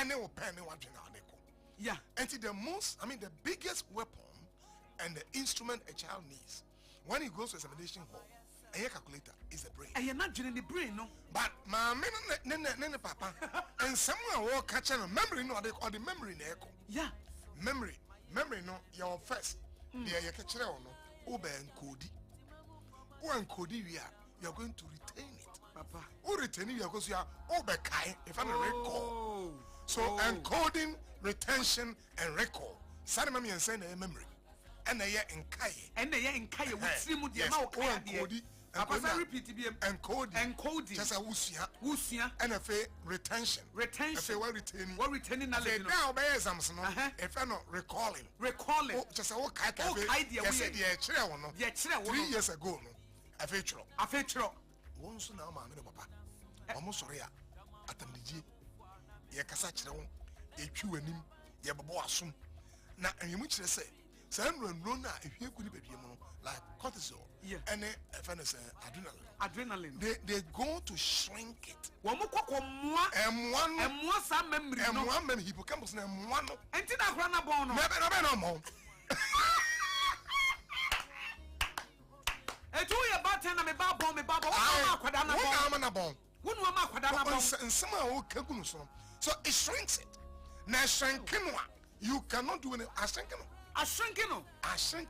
any or penny one neko. Yeah. And the biggest weapon and the instrument a child needs when he goes to examination hall, a calculator is the brain. And you're not doing the brain, no. But my men, papa, and someone will catch a memory, no, or the memory in echo. Yeah. Memory, no, your first. Yeah, you catch it on Oba and Cody. One Cody, you're going to retain it. Papa. Who retain it because you are Oba Kai, if I'm a recall. So, encoding, retention, and recall. Sadamami and saying a memory. And they are in Kai. And they are in Kai with Simu Cody. I repeat it. Encoding. Just a Wusia. And a fair retention. Retention. What retaining knowledge. Now, by exams, if I'm not recalling. Just a walk idea. I said, yeah, 3 years ago. A feature. Once now, Mamma, Papa. Almost sorry. At the G. Yakasach, a chew and him. Yababoasum. Now, and you which they say. Some run if you could be like cortisol, and adrenaline. They go to shrink it. One hippocampus and one. And did I run a bone? Never more. A 2 year button and a babble, and somehow so it shrinks it. Now, shrinking you cannot do any. I shrink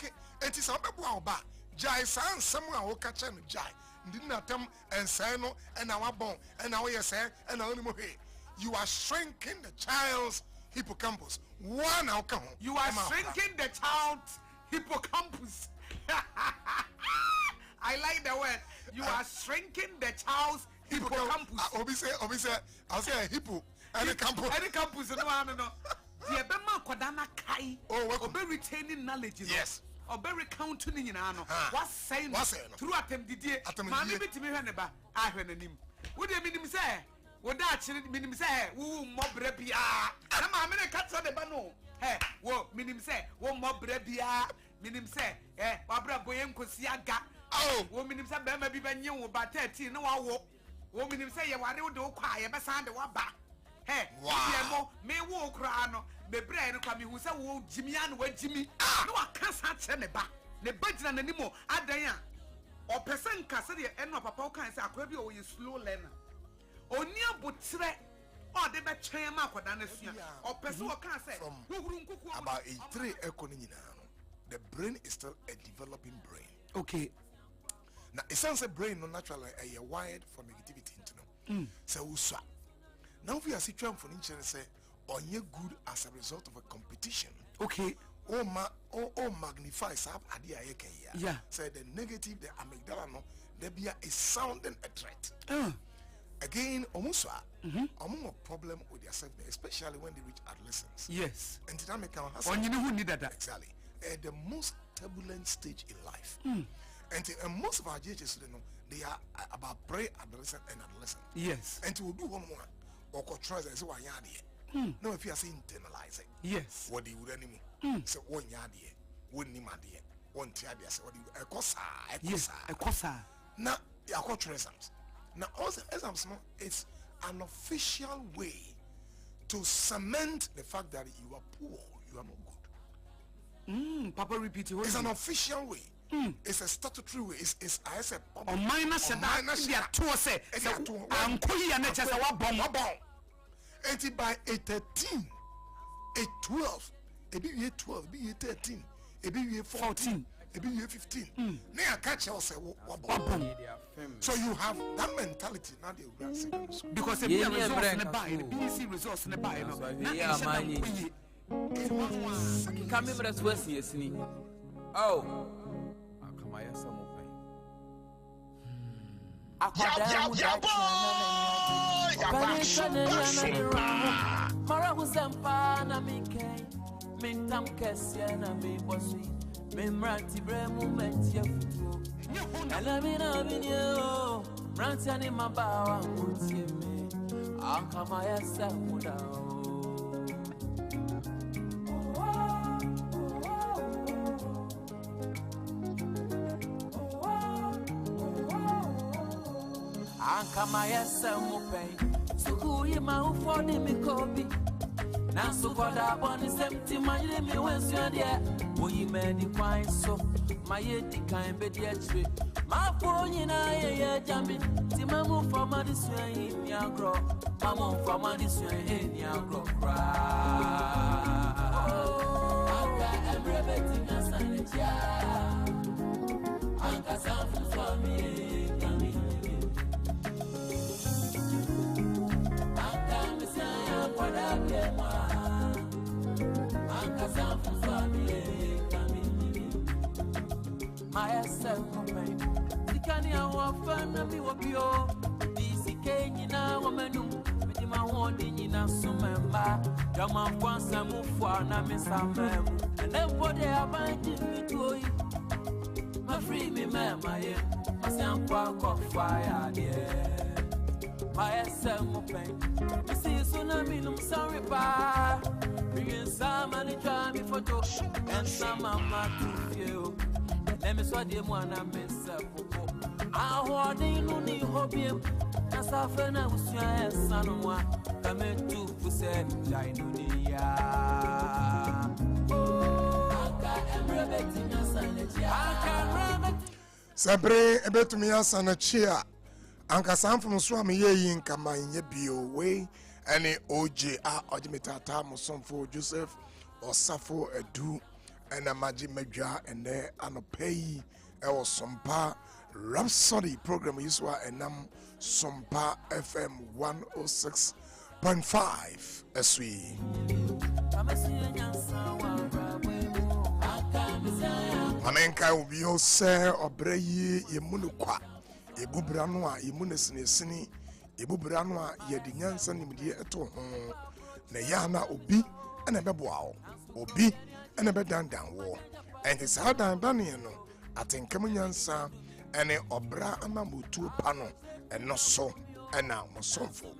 it. It is a baby. Jai san somewhere who catch him jai. Didn't attempt and say no, and our bone, and now you say, and only more. You are shrinking the child's hippocampus. One outcome. You are shrinking the child's hippocampus. I like the word. You are shrinking the child's hippocampus. Obviously, I'll say a hippo. Any campus, no. The Bema Kodana Kai, or be retaining knowledge. Yes. Or be recounting in Ano. What's saying? Through attempt the dear. Mammy to me, Hannibal. I heard him. What do you mean him say? What that mean him say? Woo, mob rebia. I'm a minute cut on the bano. Hey, what mean him say? One mob rebia. Mean him say, Barbara Boyam Kosiaga. Oh, woman him say, Bama be when you about 13. No, I walk. Woman him say, you want to do quiet, but sound the one back. Hey, wow. Me walk crano. Me brain come who say wo Jimmy and we Jimmy. No, I can't say me back. The budget and anymore. Adaya. Or person can say the end of papa can say I be or you slow learner. Or near butre. Or they bet chama for Danesia. Or person can say about a 3 economy. The brain is still a developing brain. Okay. Now it sounds a brain no naturally a wired for negativity into no. So uswa. Now we are situated for instance say on you good as a result of a competition. Okay. Oh magnify sab idea yeah. Say the negative, the amygdala no, there be a sounding a threat. Again, almost a problem with their self, especially when they reach adolescence. Yes. And dynamic on you know who need that exactly. At the most turbulent stage in life. And most of our judges they are about pre-adolescent and adolescent. Yes. And to do one more or try to say no, if you are saying internalize it. Yes. What do you anymore? So one yardie, one nimadie, one tiadia, so what do you a cosa. Now, you are called exams. Now, also, exams, it's an official way to cement the fact that you are poor, you are not good. Papa repeat it. It's an official way. It's a statutory way. It's I said, or minus a two say, I'm calling a nature bomb. And by a 13, a 12, a big 12, be 13, a big 14, a big 15. Now catch yourself. So you have that mentality now. Because the resource in the buy, the BC resource in the buy. Come in as well, yes. Oh, come on, some Anka my SMO pay. So who you my for the Mikobi? Now so called up on the empty my me when so there. We made the wine so my yeti kind be the tree. My phone in a jammy. Timamu for my swing in your grow. Mamma for my swing in your grow. I'm revetting a sanity. I'm a sample for me. Myself, the canny our fun and be what you DC Kenya now, woman, with my wanting in a summer. Jama once I move for an amisam, and then what they are binding me to you. My free me, ma'am, my son, quack fire, dear. Myself, you see, soon I mean, I'm sorry, pa. Bringing some and try me for joke, and some of my you. Let me swat him one and miss up. I want no need hobby. As I found out, was your son of one. Come to say, Jainunia. Sabre, a bit to me as an a chair. Anka Sam from Swami ye in Kamay bio way. Any OJ Ojimita Tam Sompa Joseph Osafor Edu. And a magic major and there and a pay our Sompa Rhapsody program is why and Sompa FM 106.5 as we Manenka will be your sir or bray ye munukwa ye bubranwa ye munesini ye bubranwa ye dinyansa nimdia eto na yana obi and a beboao obi and a bed down war. And his hard down Daniel, I think Kamunyansa, and a obra amamutu pano, and not so, and now Mosonfo.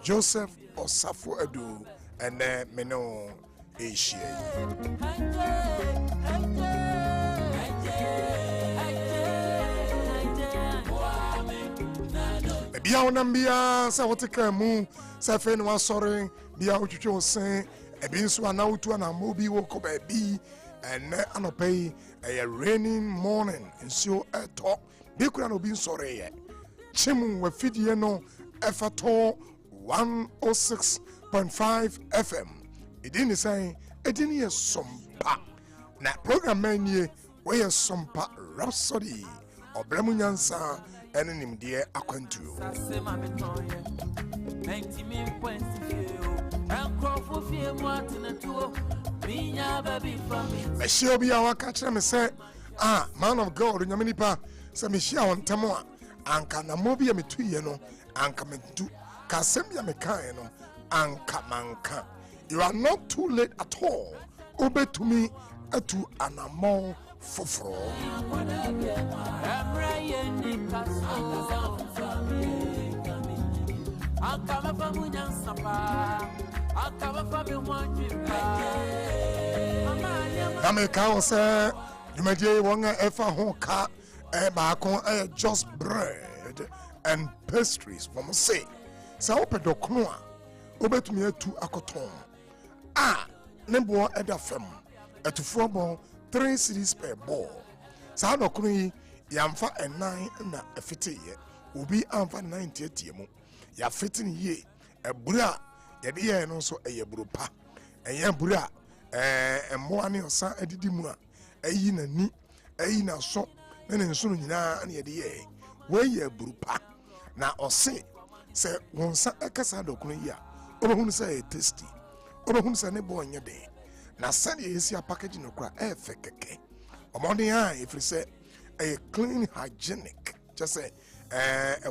Joseph Osafor Edu, and Meno Asia. Biaonambia, Sawatika Moon, Safen was sorry, Biaucho saying. Ebinsu anautu na mobi woko baby and anopay a raining morning and so eto bikura no bin sore chimu we fidie no efato 106.5 FM idini say edini ye Sompa na program manie we ye Sompa Rhapsody obremu nyansa ene nimde akwantu Michelle be our catcher, me say, man of God, in Yaminipa, say Michelle on Tamoa, and can a movie me 2 years, and come into Casembia Mecano, and Kamanka. You are not too late at all. Obey to me, to an among for. America say you may do one ever honka just bread and pastries from say. So open the knoa. Open to me to akoton. Nembo eda fem. To 4 ball 3 cities per ball. Sa no kunu yamfa 9 na efite ye. Obi amfa 98 ye mu. Ya fitin ye. Ebura yede ye no so eyeburu pa. Eye bura emmo ani osa edidi mu a eyi na ni eyi na so na nso nyina na yede ye. We ye buru pa. Na ose se wonsa ekasa dokunu yi a obehunu se tasty. Obehunu se ne bo onye de. Na send yesi a package no kra efekeke. Omoni a ifri se clean hygienic. Just say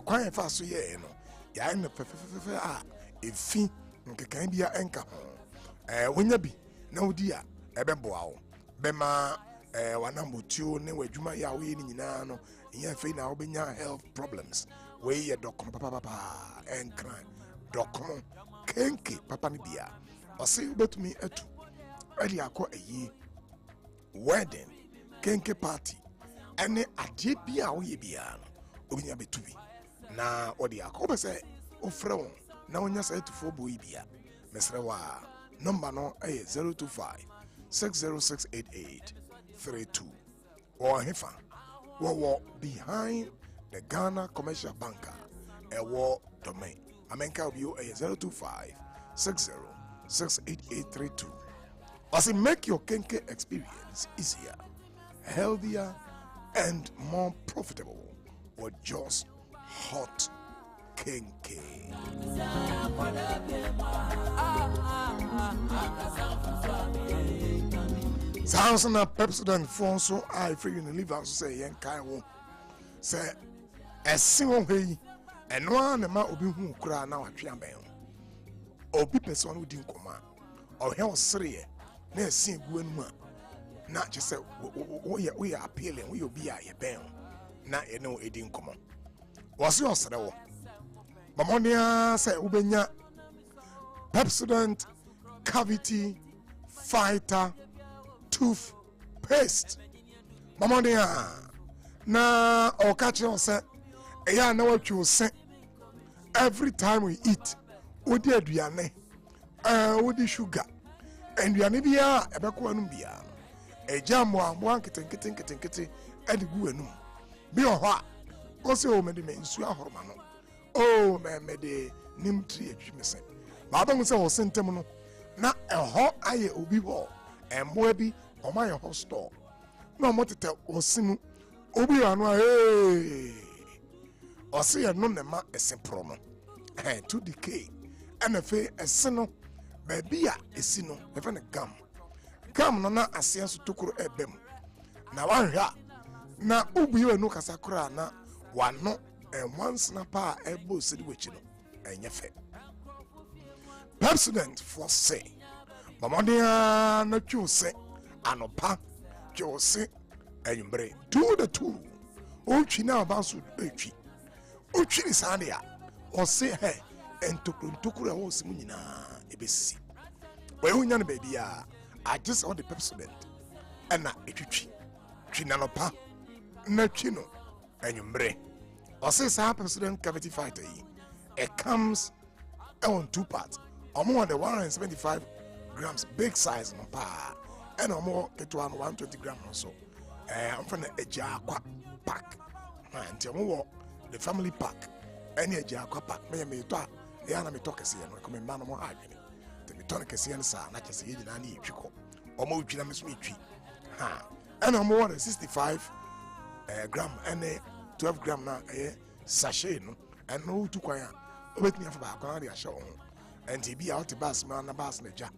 kwan fa so ye no. Ya na fefe a efi nkekan bia enka ho. Wonya bi na odi a ebeboa wo. Bema wanambutuo ne wadwuma ya wo ni nyina no. Nya fe na obenya health problems. We ye dokono papa enkra. Dokono kenke papa ni bia. Ose ubetumi etu. Edi akọ eyi wedding kenke party ene ade bia wo ye bia no obinya betubi na odi akọ be se ofre won na onya sa etufo boy bia mesre wa number no 025 6068832 or hefa wo behind the Ghana Commercial Banker a war domain amenka obi 025 6068832 as it make your kenke experience easier, healthier and more profitable with just hot kenke. Sounds na President Forson I free you live and say yen kai wo say esin wo hei eno an ma obi hu kura na watwe aben obi person odi nkoma o he osere na esin gu anu a na je say we appealing we obi a ye ben na eno edi nkoma wo se osere wo mamonia say ubenya President cavity fighter toothpaste mamonia na okachi on say eya na watwe se every time we eat odi aduane odi sugar aduane bia ebeko anu bia ejambo ambo nkete adigu anu bi oho a o se o mede me nsu ahoroma no o me de nimtri adwumese ba ba mu se o sentem no na eho aye obi ho embo bi o ma ye ho store na mo tete osinu obi anu a o se ye no nema esempro no to decay and fe esino baby a esino efe ne gam no na asia so tokoro ebem na wanhwa na obi we no kasa kora na wano once na pa ebo sedi wechi no enye fe President Forson mamodia na twose anopa twose enymbre do the two o twi na ba so etwi o twi ni sania o se he entokuru ho simu nyina ebesi we hunya no baby a I just on the president and na etwi twi na no pa na twi no enymbre o se sa president cavity fighter it comes on two parts on the 175 grams big size no pa and more get 120 grams or so I'm from the Ejakwa pack and the family pack any Ejakwa pack me to yana me talk see no come man mo adwene the me talk see no sa na chese yi na na etwiko o ma otwina me so etwi ha and more 65 gram and 12 gram na sachet no and no tu kwan a obetimi afa ba kwan de ahye wo and he be out bus man na bus na ja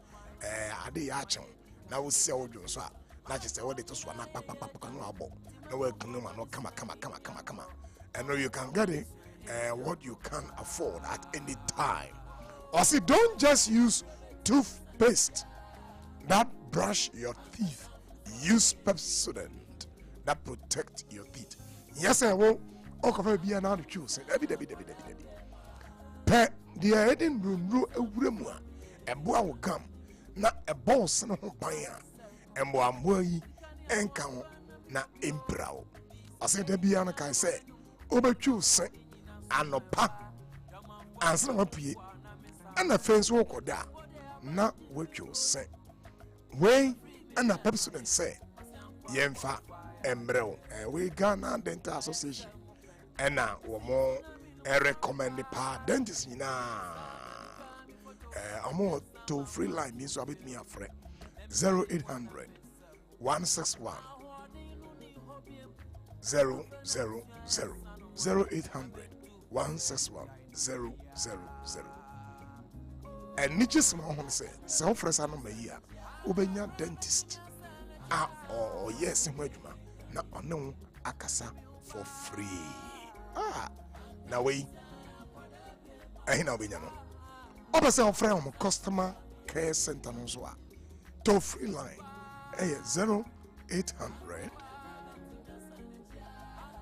ade ya achen na wo se odwo so a na chese wo de to so na papa no abo na wo kunu ma no kama and now you can get it what you can afford at any time. Or see, don't just use toothpaste that brush your teeth. Use Pepsodent that protect your teeth. Yes, I will. Okay, be an out of choose. Debbie. Pet the heading room and boy will come. Not a boss no buyer. And boy and count na improw. I said, Debbie, and I say, over choose. Anopa answer no pie and a fence walk da na what you say we and a Pepsodent say yemfa embreo we Ghana Dental Association and now more recommend pa dentist na amo to free line means so bit me a friend 0800 161 000 0800 161 000. And niche small home say, self fresh no here, Ubenya dentist. Or yes, in Wedma, na unknown akasa for free. Now we ain't no Benyano. Over self from customer care center no so. To free line 0800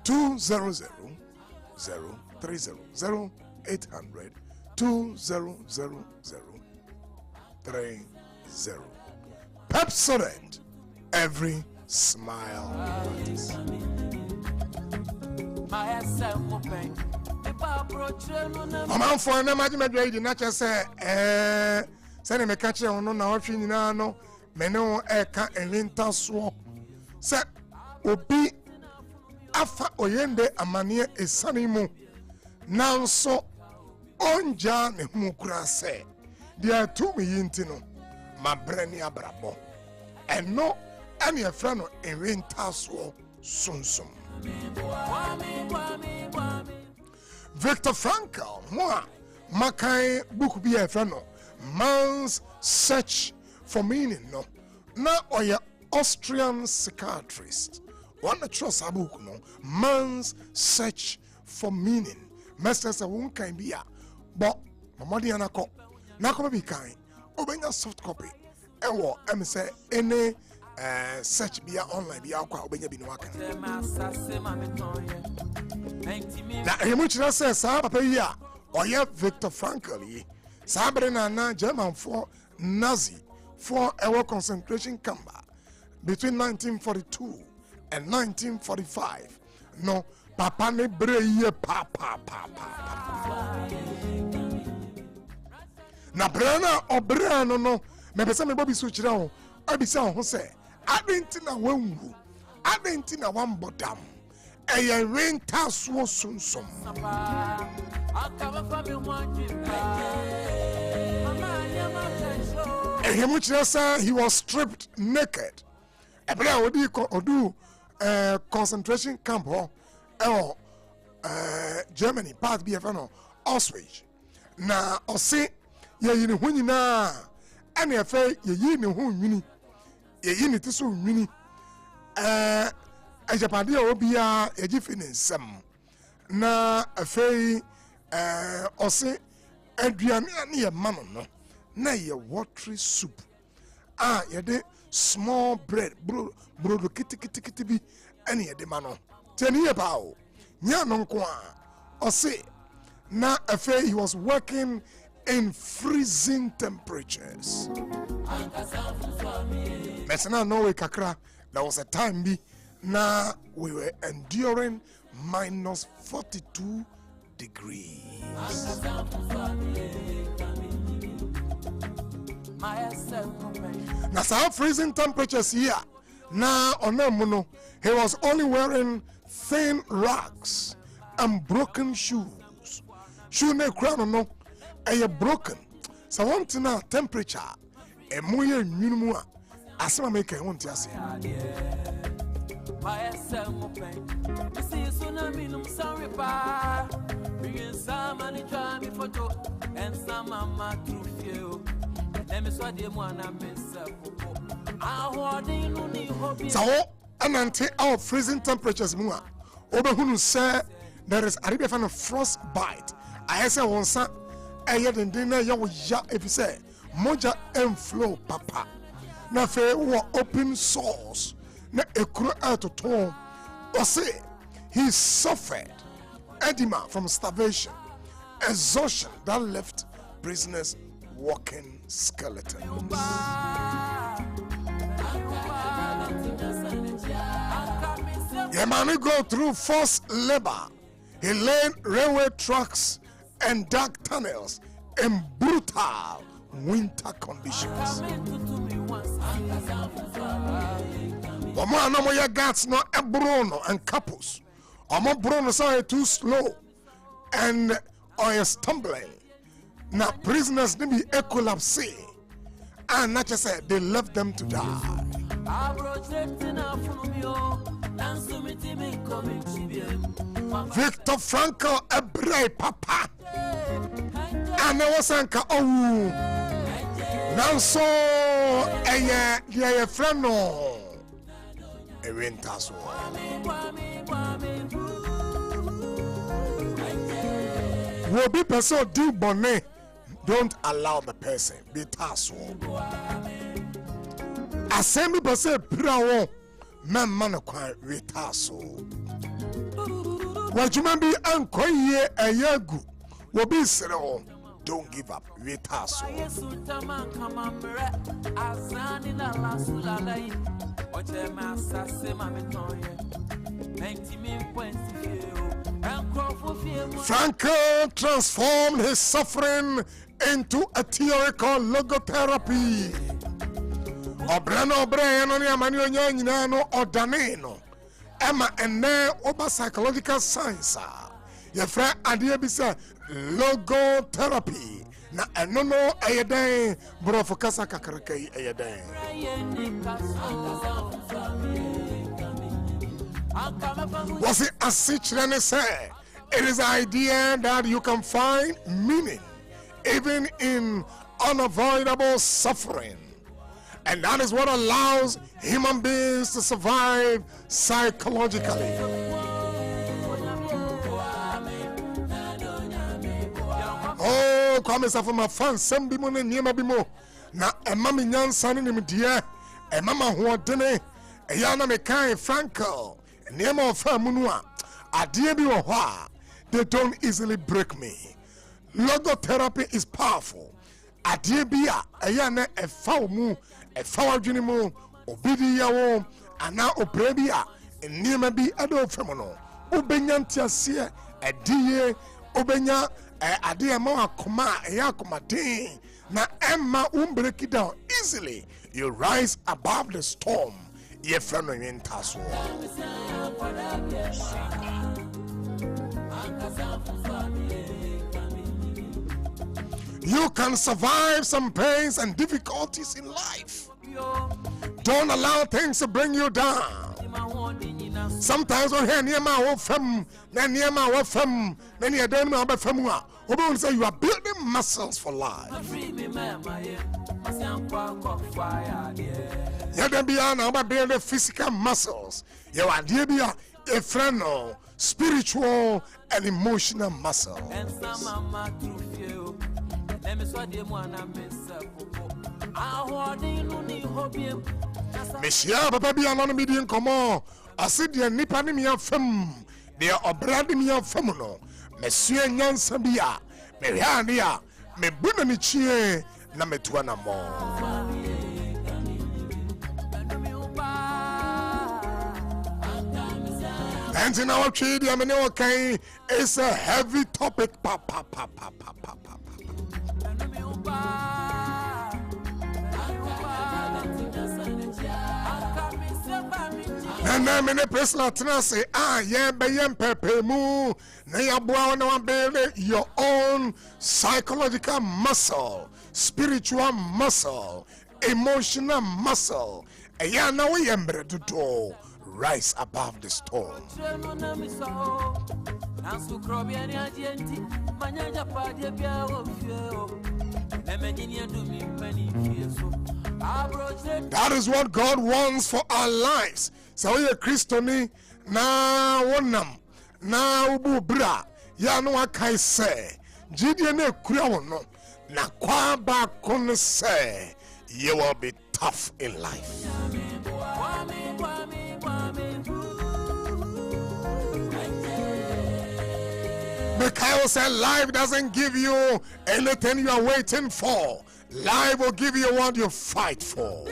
200 030 0800 200 030. Pepsodent, every smile. I'm out for an imaginary, not just say, Send me catch on no watching no meno eka enwinta so se obi afa oyende amane esane mu nanso onja ne hu kura se dia tu mi yinti no mabrani abrabo eno ane efra no enwinta so sunsum. Victor Frankl mo makai book bi efra no Man's Search for Meaning no na oya Austrian psychiatrist one trust a book no Man's Search for Meaning master sa won kan bia bo mamodi anako na ko bi kan obenya soft copy ewo em say any search bia online bia kwa obenya bi no aka na emu chira say sa papa yi a oya Victor Frankl yi sabre na German for Nazi for our concentration camp between 1942 and 1945 no papa ne breye pa na brana obrano no me pese me bobi so kire ho abisa ho se adenti na wanwu adenti na wambodam eye renta so sunsom he was stripped naked. Concentration camp Germany part BFN Auschwitz. Na ose ye yini huni na ane afa ye yini hu nwini ye yini tiso nwini ajapade obia ejifi ne nsam na afei ose aduane ane ye mano no na ye watery soup ye de small bread bro kiti bi ane ye de mano teni ye bawo nya no nko a ose na afei he was working in freezing temperatures. Mesena Norway kakra, there was a time bi na we were enduring minus 42 degrees. Now some freezing temperatures here. Now onamuno, he was only wearing thin rags and broken shoes. Shoe ne crown no, broken. So one to now temperature, a moye minimum. Asema make a want to say. So, and our freezing temperatures, mua. Obehunu say there is a bit of frostbite. I say one son, I had in dinner, ya if you say, moja flow papa. Na fe wa open source na ekuro out to tom or say he suffered edema from starvation, exhaustion that left prisoners walking skeletons. Yemani go through forced labor. He learned railway tracks and dark tunnels in brutal winter conditions. Omo anomo ya gats no ebrono and couples. Omo brono so too slow and or stumbling. Now prisoners need be collapse and not just say they left them to die. Victor Frankl ebre papa and there was anka oh now so a friend no a winter so will be person do bonnet. Don't allow the person be tasso. Assembly person prawo man acquire retasso. What you may be uncoye a yagu will be zero. Don't give up retasso. Frankl transformed his suffering into a theory called logotherapy. Obrano Brian Yamanio Nano or Daneno. Emma and there over psychological science. Your friend Adia Bisa logotherapy. Na enono ayede bro focus akakarake ayede. Was it a situation say? It is the idea that you can find meaning even in unavoidable suffering. And that is what allows human beings to survive psychologically. Oh, come from my fans, some bimo ne niema bimo. Na emma mi nyansa ne nimdia, emma ma hoodene, eyana me kan Franco, niema ofa munua. Adie bi wo ho a, they don't easily break me. Logotherapy is powerful. Adie bi a eyana efa mu, efa wadwene mu, obidi ya wo, ana oprebi a niema bi ado fam no. Obenya ntiase ediye, obenya Adia Moa Kuma Yakuma Ding. Na Emma break it down easily. You rise above the storm. Ye friend in Tasso. You can survive some pains and difficulties in life. Don't allow things to bring you down. Sometimes we hear near my fem, then near my fem, then you don't know about femua. We say you are building muscles for life. You don't be about building physical muscles. You are dear a friend, spiritual and emotional muscles. Monsieur, Papa, be an median come. I said, dear Nipanimia fem, dear Obradimia femono, Monsieur Yansabia, Meriania, me Bunamichie, Nametuana more. And in our trade, Yamano is a heavy topic. And I'm in a personal say, yeah, bayan pepe mu, na build your own psychological muscle, spiritual muscle, emotional muscle. And yeah, now we am ready to do rise above the storm. That is what God wants for our lives. So we are Christian na wonam na ubu bra ya no akai say jidie na kura wono na kwa ba kon say you will be tough in life. Mikhail said life doesn't give you anything you are waiting for. Life will give you what you fight for.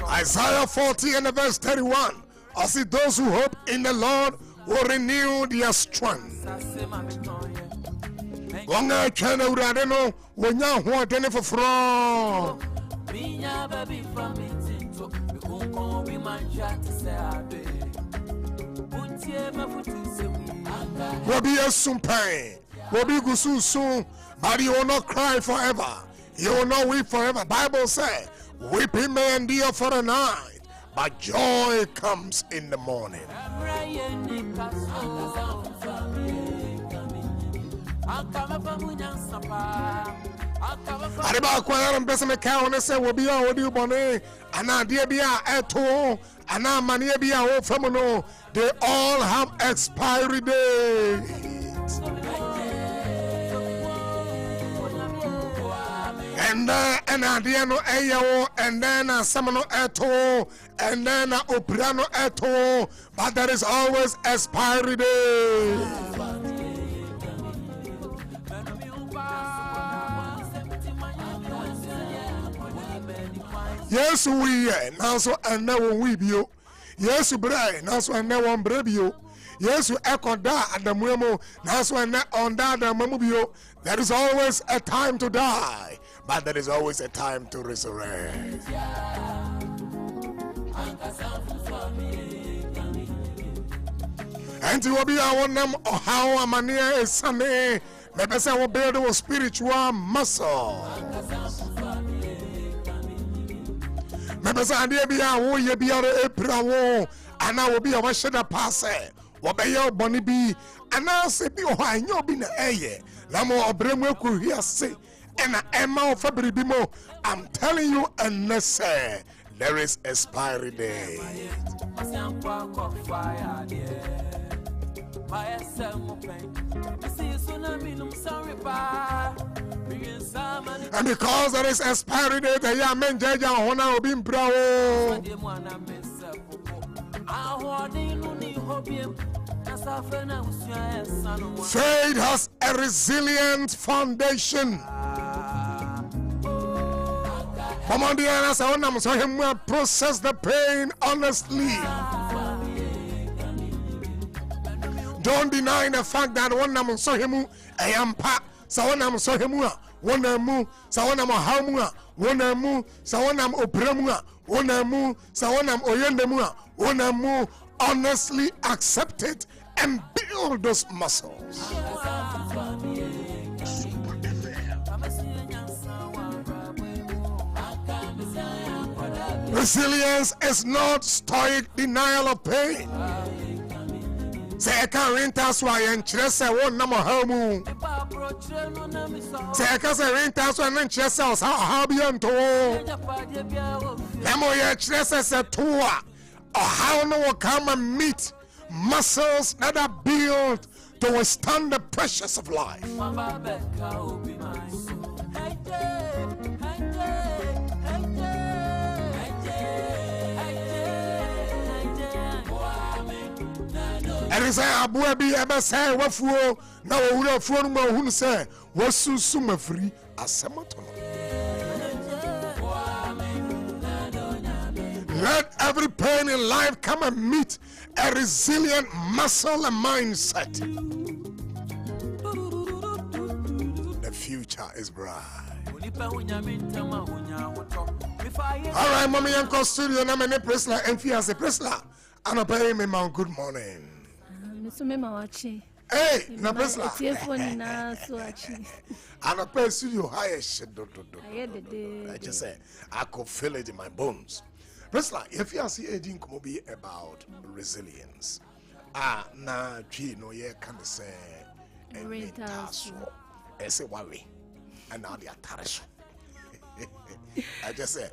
Isaiah 40 and verse 31. I see those who hope in the Lord will renew their strength. Wanga chana uradeno wonya huwa tene fufro. Will be a pain, will be gusu soon, but you will not cry forever. You will not weep forever. Bible says, weeping may endure for a night, but joy comes in the morning. Arriba kwara mbese meka one se wo bia wo di bone ana de bia eto ana mane bia wo fam no, they all have expiry dates. And then no eyo, and then samano eto, and then opriano eto, but there is always expiry day. Yes, we now so and now we be Yesu brai naso ene won brabio. Yesu ekoda adamuemo naso ene onda adamamubio. There is always a time to die, but there is always a time to resurrect. And you will be our name or how a mania is Sunday. Maybe say we build our spiritual muscle. Maybe say idea be our ye be our April and I will be our shadow passe. What be your bonny be and I'll say be why you be na aye. Lamo obremo ku here say and Emma of February bimo. I'm telling you and let's say there is expiry date. And because there is expiry date, I am in Jaja Hona Obim Bravo. Faith has a resilient foundation. Come on, dear, so him will process the pain honestly. Don't deny the fact that one am so him I am pa so one am so him one am so one am hamua one am so one am obremua one am so one am oyendemua one am honestly accept it and build those muscles. Resilience is not stoic denial of pain. Say I can't rent us why and Chessa won't number home. Say I can't rent us and Chessa how be on to Namoya Chessa said tour or how no come and meet muscles that are built to withstand the pressures of life. And he said, Abu Abi ever say, Wafu, now we will phone my who say, was so free as a matter. Let every pain in life come and meet a resilient muscle and mindset. The future is bright. All right, Mommy Uncle Studio, I'm a Presla, and Fias a Presla. And I pay me, Mount. Good morning. Hey, na Presla. And I pay studio highest. I just say, I could feel it in my bones. Presla, if you see a thing come be about resilience, na tree no ye can say a mental I say worry, and now they are tarish. I just say,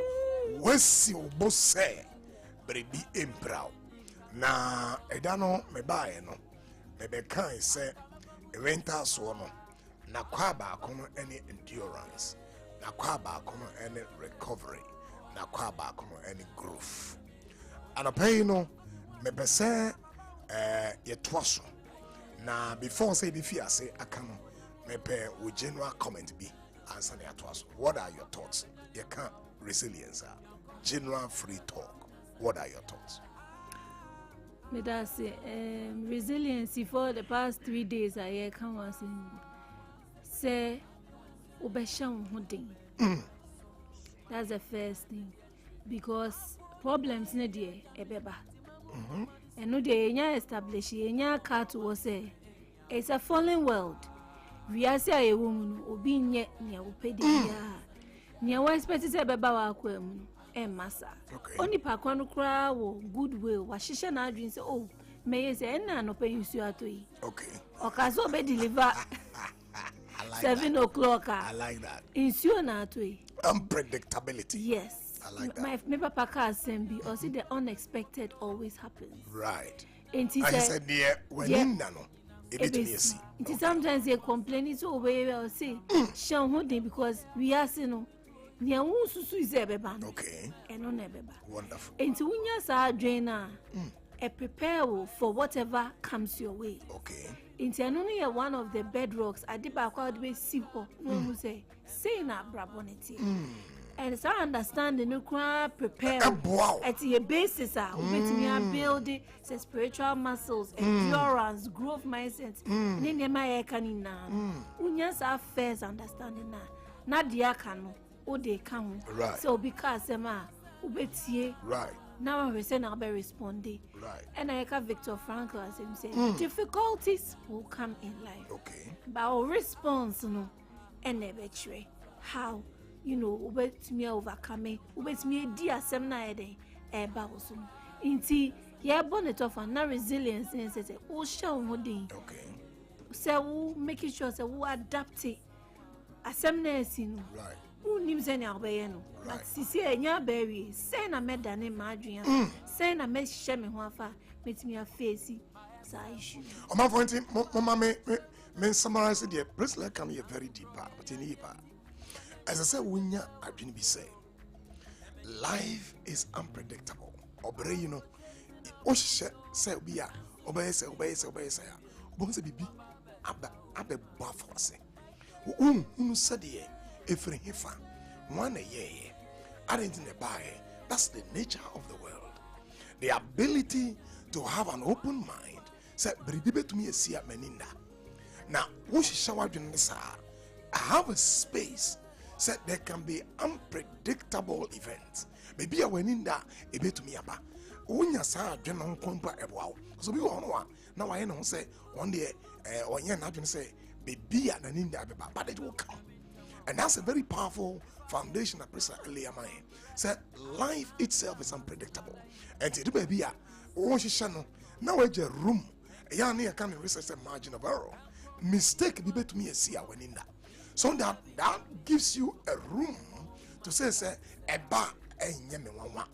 what's your boss say, but it be improud. Na edano me buy no, me be can say a rental so no, na kwa ba kono any endurance, na kwa ba kono any recovery. Na kwa ba kono any growth. And pay no me be say ye twaso. Na before say the fear say akano me pay with general comment be answer the twaso. What are your thoughts? You can't resilience general free talk. What are your thoughts? Me da say resilience for the past 3 days I can was say obesha hodin. That's the first thing, because problems ne there ebeba. And no dey nya establish nya cat was say it's a fallen world. We are say a woman obi nye nya opedi ya. Nya we expect say beba wa akwam e masa. Oni pa kwa no kra wo goodwill wa hihye na adwin say oh me say na no pay you atoyi. Okay. Okazo be deliver. 7 o'clock. I like that. Insure na atoyi. Unpredictability. Yes. I like that. My papa can be or see the unexpected always happens. Right. And he said, dear, when in nano, it sometimes they complain so we will say, Shan holding because we are saying, okay. And on ebeba. Wonderful. And to win your drainer, prepare for whatever comes your way. Okay. Into only one of the bedrocks, I did back out with Sipo, no say na brabonity. And so understanding no prepare at your basis we build spiritual muscles, endurance, growth mindset. And then my canina. Unyas affairs understanding na dia kanu o de kan. So because ubetie right. Now we say now be responding. Right. And I can Victor Frankl as him say difficulties will come in life. Okay. But our response no and never try. How ubet me overcome ubet me di asem na eden ba oso inti ye bonnet of na resilience and say o show hodin. Okay. Say we making sure say we adapt it asem na esin. Right. Unim say na obeye no. But sisi enya berry say na me dane ma adwen say na me hye me ho afa metimi afesi sa issue. O ma point mama me summarize the please like come here very deep but in here. As I said, Winya Adwin be say, life is unpredictable. Obey, say be ya, obey say, obey bibi, abe buff say. Who said ye, if hifa, one a year, I didn't buy. That's the nature of the world. The ability to have an open mind. Said, Bribibe to me a see meninda. Now, who shower during this hour? I have a space. Said there can be unpredictable events. Maybe I went in that a bit to me about. When you saw general compa wow. So we all know now I know say one day or you're not going to say baby and in that but it will come. And that's a very powerful foundation that Professor Elia May said life itself is unpredictable. And to do baby now it's a room. I can research a margin of error. Mistake be to me a see when in that. So that gives you a room to say eba enye me wanwa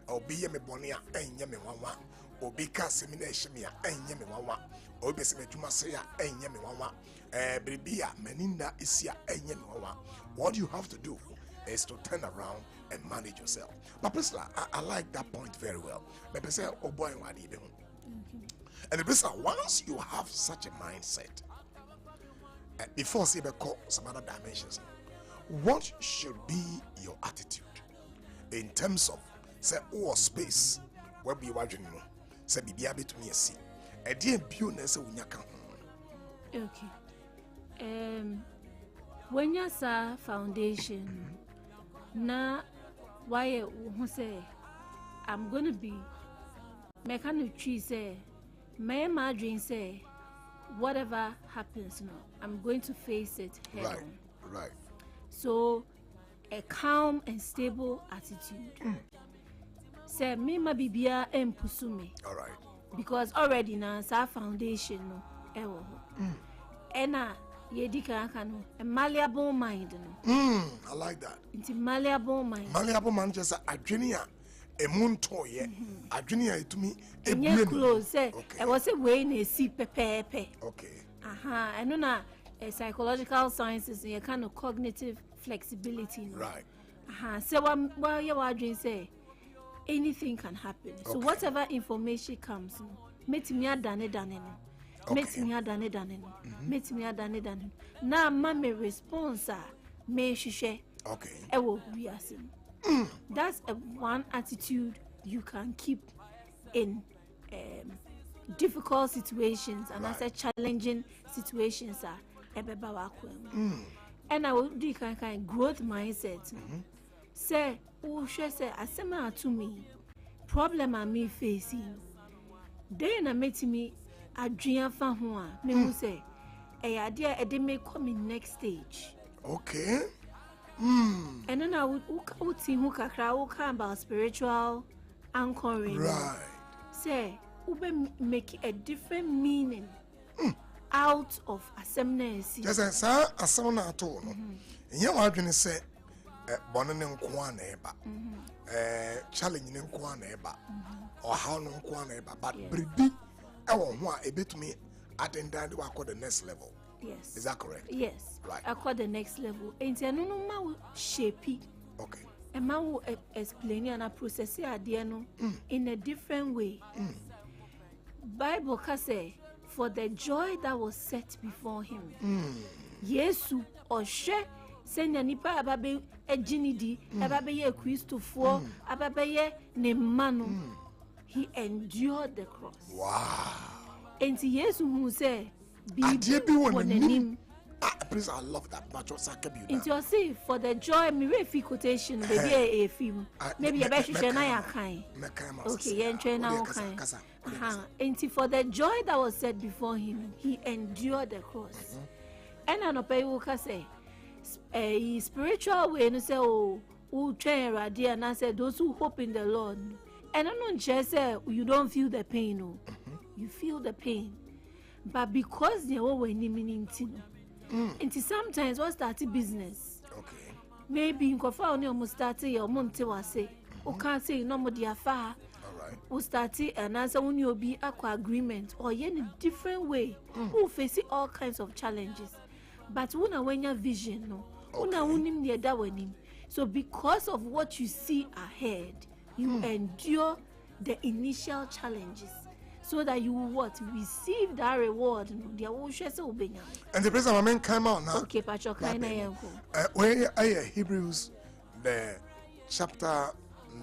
obi ye me bonia enye me wanwa obi ka semina ehimia enye me wanwa obi se medwuma se ya enye me wanwa bribia meninda isia enye me wanwa. What you have to do is to turn around and manage yourself. But please, I like that point very well. But say oh boy wadi be. And the once you have such a mindset, before say call some other dimensions, what should be your attitude in terms of say space where be watching you say be able to me see a dear business unyaka. Okay. When you say foundation na why who say I'm gonna be mechanic tree say my margin say whatever happens now, I'm going to face it head on. Right. So, a calm and stable attitude. Say, me ma bibia pursue. All right. Because already now, our foundation no, and yedika kanu a malleable mind no. I like that. It's malleable mind. Malleable mind just a junior. A moon toy, a junior to me. A close, say, I was a way in a sea pepe. Okay. I know now, psychological sciences, a kind of cognitive flexibility. No? Right. So, while you are doing, say, anything can happen. Okay. So, whatever information comes, make me a done. Make me a done. Make me a done. Now, mammy response, may she share. Okay. I will be asking. That's one attitude you can keep in difficult situations and I say challenging situations and I will do kind of growth mindset. Say, say, asema to me, problem I me facing. Then I met me a dream for one. Me who say, a idea a day may come in next stage. Okay. And then I would see who about spiritual anchoring. Right. Say, ube make a different meaning out of assembly. Just as I assemble at all. And you are going to say, Bonan Kwan challenging Kwan or how no Kwan but Bribi, I want a bit to me at the next level. Yes. Is that correct? Yes. Right. I call the next level. And I no ma shape it. Okay. And ma will explain and process it in a different way. Bible can say, for the joy that was set before him. Yesu or share senya nipa ababe ejinidi ababe ye Christopher ababe ye ne mano he endured the cross. Wow. And Jesus who say please, I love that much. Into your see for the joy me refi quotation baby a film maybe a better share na kind. Okay, yeah, train now kind. And for the joy that was set before him, he endured the cross. And I know people can say a spiritual way no say oh who train radio and I said those who hope in the Lord. And I don't just say you don't feel the pain, no. You feel the pain. But because they were meaning to and sometimes what started business. Okay. Maybe in Kofa only almost started your month was say, or can't say no more dear far. Alright. Who started and answer when you'll be aqua agreement or in a different way. Who face all kinds of challenges. But when your vision no. So because of what you see ahead, you endure the initial challenges. So that you will what? Receive that reward. And the president man came out now. Okay, Patrick, when I Hebrews the chapter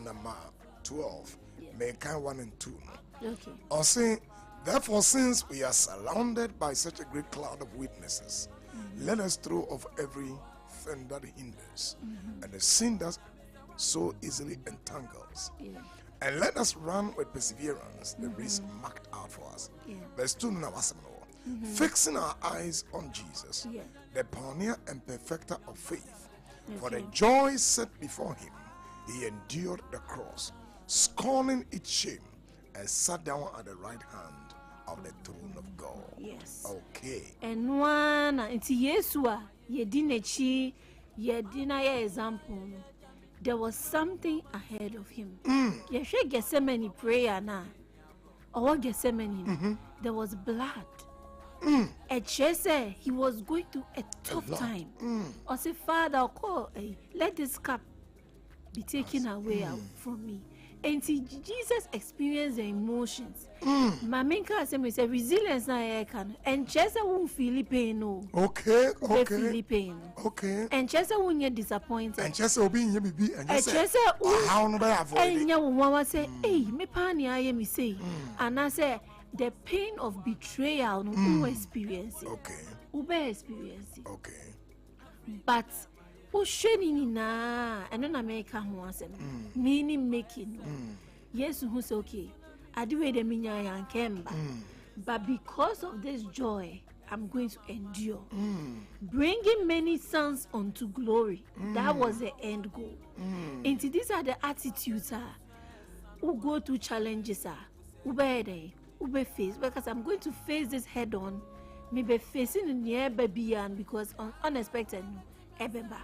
number 12, mankind 1 and 2. Okay. Or saying, therefore, since we are surrounded by such a great cloud of witnesses, let us throw off everything that hinders and the sin that so easily entangles. Yeah. And let us run with perseverance the race marked out for us. Verse 2 fixing our eyes on Jesus, the pioneer and perfecter of faith. For the joy set before him, he endured the cross, scorning its shame, and sat down at the right hand of the throne of God. Yes. Okay. And one into Yesua, Yedinechi, Yedina example. There was something ahead of him. You should get so many prayer now. Or get so many. There was blood. And she said he was going through a tough time. Or say, Father, call, let this cup be taken away from me. And see, Jesus experienced the emotions. My main cousin said resilience na I can. And just won't feel pain no. Okay. Feel pain. Okay. And just won't get disappointed. And just will be in your baby. And just how no avoid. And you mama say, hey, me pani I am say. And I say the pain of betrayal no experience. Okay. Ube experience. Okay. But Osheni na and on America who was meaning making. Yes, who's okay. I do it the minya and kemba. But because of this joy, I'm going to endure. Bringing many sons unto glory. That was the end goal. And these are the attitudes who go through challenges who be face because I'm going to face this head on. Maybe facing the near baby and because unexpected ebeba.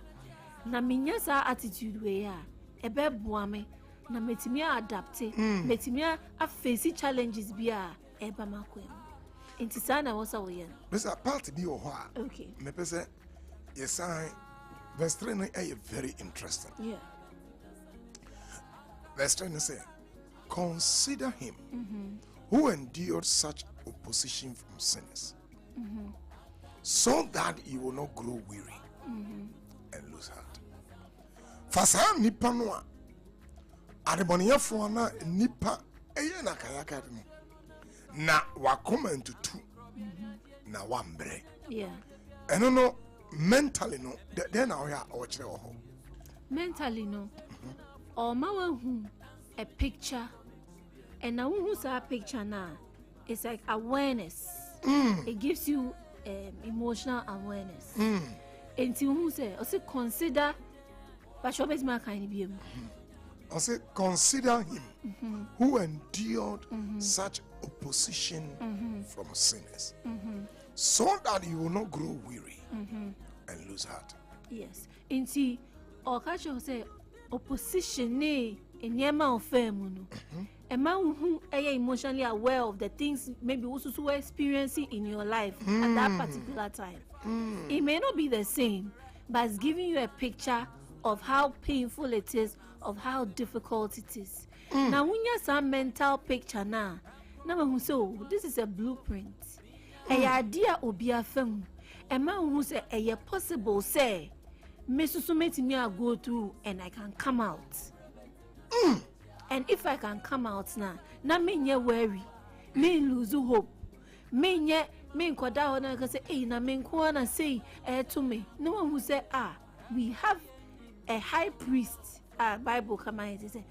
Na minya sa attitude we ya ebe boame na metimi adapt metimi a face challenges bia eba makwem enti sana wasa wo yen Mr. part bi o ho a okay me pese yes I verse 3 no very interesting. Verse 3 say consider him who endured such opposition from sinners so that you will not grow weary and lose heart. Fasa nipa no a adeboneyefo na nipa eye na kayaka no na wakoma ntutu na wambre eno no mentally no then na we a o kire ho mentally no or ma hu a picture and now who's a picture now it's like awareness. It gives you emotional awareness. Until who say also consider but show best my kind be I say consider him who endured such opposition from sinners so that you will not grow weary and lose heart. Yes. Inti or catch say opposition ne enyema ofemu no. A man who are emotionally aware of the things maybe also were experiencing in your life at that particular time. It may not be the same, but it's giving you a picture of how painful it is, of how difficult it is. Now, when you have some mental picture now, so this is a blueprint. A idea will be a film. A man who say a possible say me I go through and I can come out. And if I can come out now, na me nye worry, me lose hope, me nye me nkoda ho na say eh na me nko na say to me. No one who say we have a high priest. Bible come and say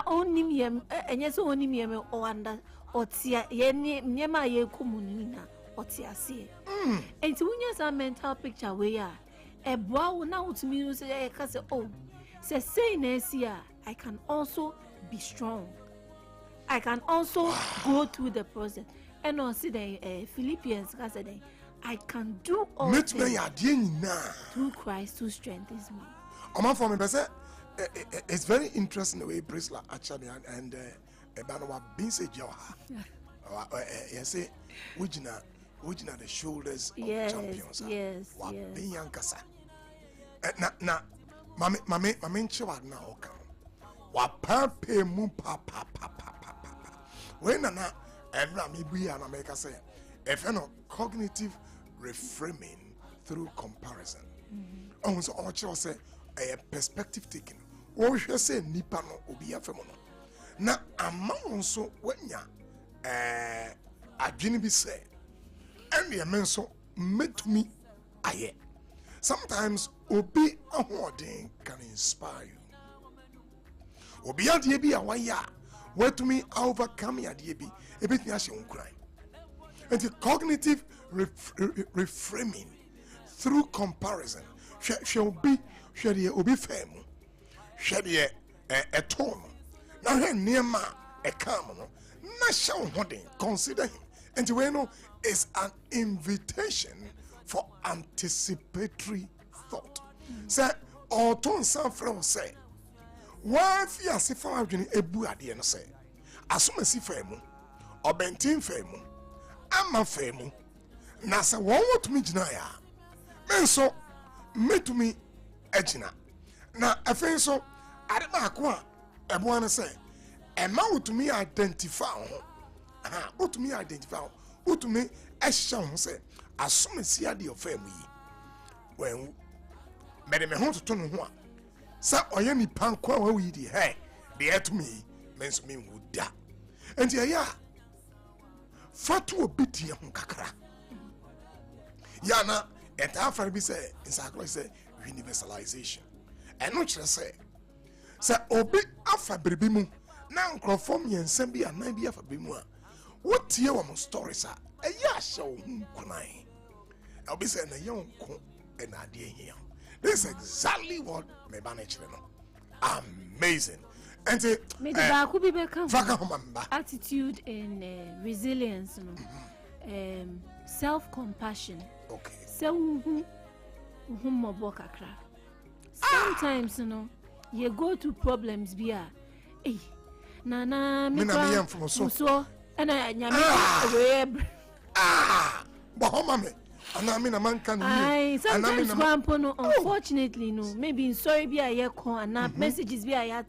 only me enye so only me o under otia ye nyema ye komuni na otia se. And to unya some mental picture we are e boa wo na utumi no say ka say say na sia I can also be strong. I can also go through the process. And also the Philippians said, I can do all things through Christ who strengthens me. For me, it's very interesting the way Brisla actually and Ebanawa being said, you say, which the shoulders of champions. Yes. Being young Kasa. Now, Mamma Chewad now. Wapape mu pa. When na every maybe and America say if no cognitive reframing through comparison. So all say a perspective taking. What we say nipa no obi afemo no. Na amount so wenya adwene bi say and the men so metumi aye. Sometimes obi ahoden can inspire you. Obi adie bi awaya what to me overcome adie bi ebetini ahye onkran. And the cognitive reframing through comparison. She obi femu. She de eton. Now he niema e come no. Na shaw hoden consider him. And we know is an invitation for anticipatory thought. Say oton san from say one fear si fa adwene ebu ade no say asomasi famu obentin famu ama famu na say won wotumi gina ya menso metumi agina na afen so ade ba ko a ebo an say e ma wotumi identify ho wotumi identify wotumi ehya ho say asomasi ade ofamu yi when mede me ho toto no ho a sa oyemi pankwa wa wi di hey de to me menso me wuda enti ya fatu obiti ho kakra ya na eta afare bi say insakro say universalization eno kire say obi afa berbi mu na nkrofom yensa bi anan bi afa bi mu a wotie wo mo stories a eya hye wo hunkunan obi say na yonko na ade ehia. This is exactly what me manage no. Amazing. And attitude and resilience, no. Self-compassion. Okay. Sometimes, you know, you go through problems via me from so and sometimes unfortunately no maybe sorry be a and messages be a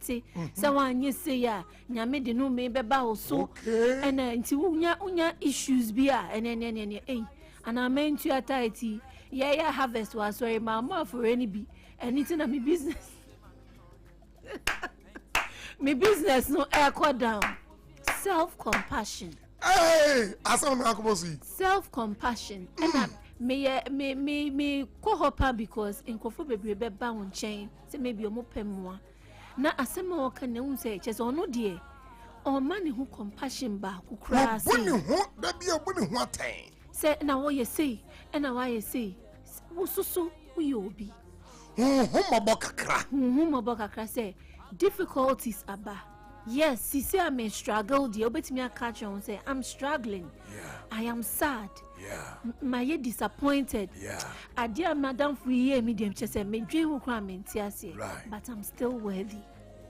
someone you say ya nyame de no me beba also and until unya issues be and and I meant to atity yeah harvest was sorry mama for any be anything na me business me business no air cut down. Self-compassion. Hey, self-compassion. And me ko hopa because in kofo bebre be ba won chen say maybe omo pemwa na asema o kan na say che so no de o ma ne hu compassion ba ku kra say boni hu da bia boni hu atan say na wo ye say na wa ye say wo susu wo ye obi hu mabo kakra say difficulties aba. Yes, she say I'm struggle. The obetimi catch on say I'm struggling. Yeah. I am sad. Yeah. My disappointed. Yeah. I dear madam for year medium chese me dream who cry me right. But I'm still worthy.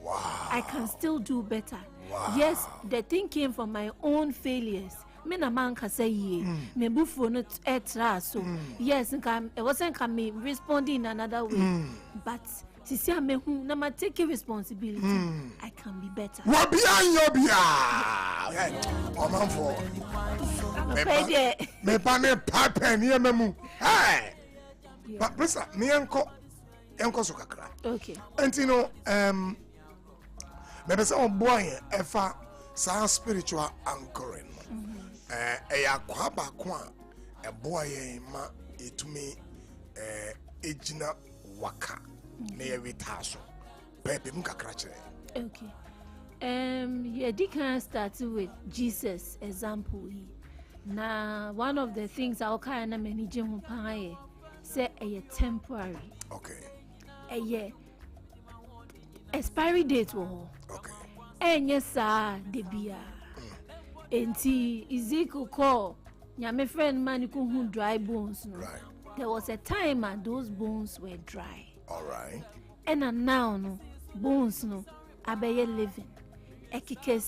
Wow. I can still do better. Wow. Yes, the thing came from my own failures. Me na man ka say ye. Me bufo no etra so. Yes, it wasn't me responding in another way. But Sisi amehu na ma take responsibility. I can be better. Wa bia yo bia. Oman for. Me pa ne papa ni ememu. Hey. But brother, me enko enko so kakra. Okay. Enti no me be say oboy efa sa spiritual anchoring. Ya kwa ba kwa eboy ma etumi ejina waka na ye witaso. Pepe mkakra kire. Okay. Yeah, they can start with Jesus example. Now, one of the things I'll kind of manage say a temporary. Okay. A expiry date wo. Okay. And yes, sir, the beer. Enti Ezekiel call my friend man who dry bones. No? Right. There was a time and those bones were dry. All right. And now no bones no abeye living. Ekike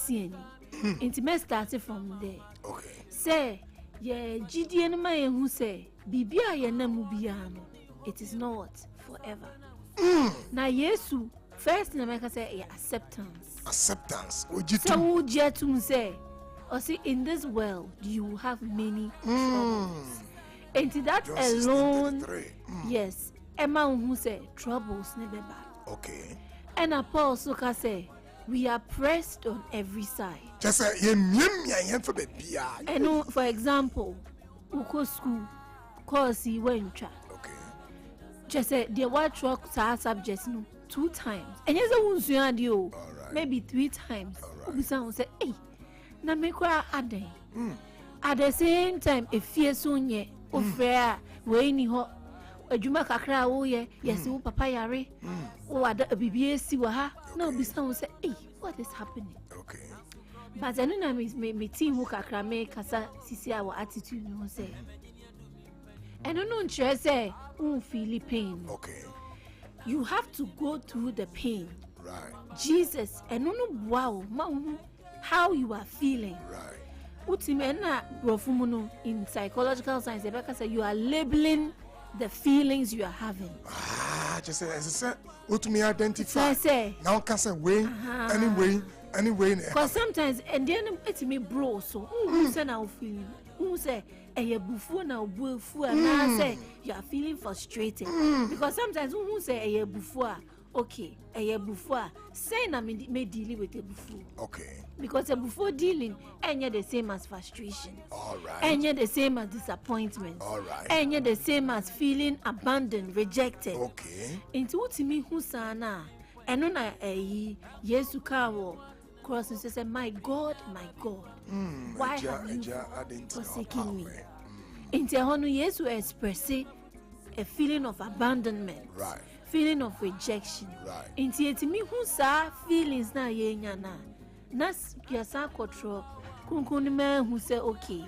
Enti me started from there. Okay. Say, yeah, GD no man who say, Bibia ye namu biano. It is not forever. Na Yesu first na make say acceptance. Acceptance. So jetum say, or see in this world you have many troubles. And that John alone, 16:33. yes, Emma who say troubles never bad. Okay. And Apostle can say, we are pressed on every side. Just say ye mia for the bia. And for example, uko school, course he went try. Okay. Just say the white truck subjects no 2 times. And yes, I won't you maybe 3 times. We sound say, hey, na me kwa ade. At the same time, if fear soon ye, o fair, we ni ho. Adwuma kakra wo ye yes wo papa yare wo ada bibie si wa ha na obi san wo say eh what is happening. Okay. But I know na me team wo kakra me kasa sisi our attitude no say and no nche say un feel pain. Okay. You have to go through the pain. Right. Jesus and no wow how you are feeling. Right. Ultimately na brofumu in psychological science they say you are labeling the feelings you are having. Just say, what to me identify. Say, now can say way, anyway. Because sometimes, and then it's me bro, so who say now feeling? Who say, a buffo now buffo, and I say you are feeling frustrated. Because sometimes who say a buffo, okay, a buffo, say na me dealing with a buffo. Okay. Because a buffo dealing, and you're the same as frustration. All right. And you're the same as disappointment. All right. And you're the same as feeling abandoned, rejected. Okay. Into what me who sana, and on Yesu kawo cross and say, my God, why have you forsaken me? Into honu Yesu express a feeling of abandonment. Right. Feeling of rejection. Right. Into me who sa feelings na yenya na. Nas yasa kotro kunkuni me who say okay.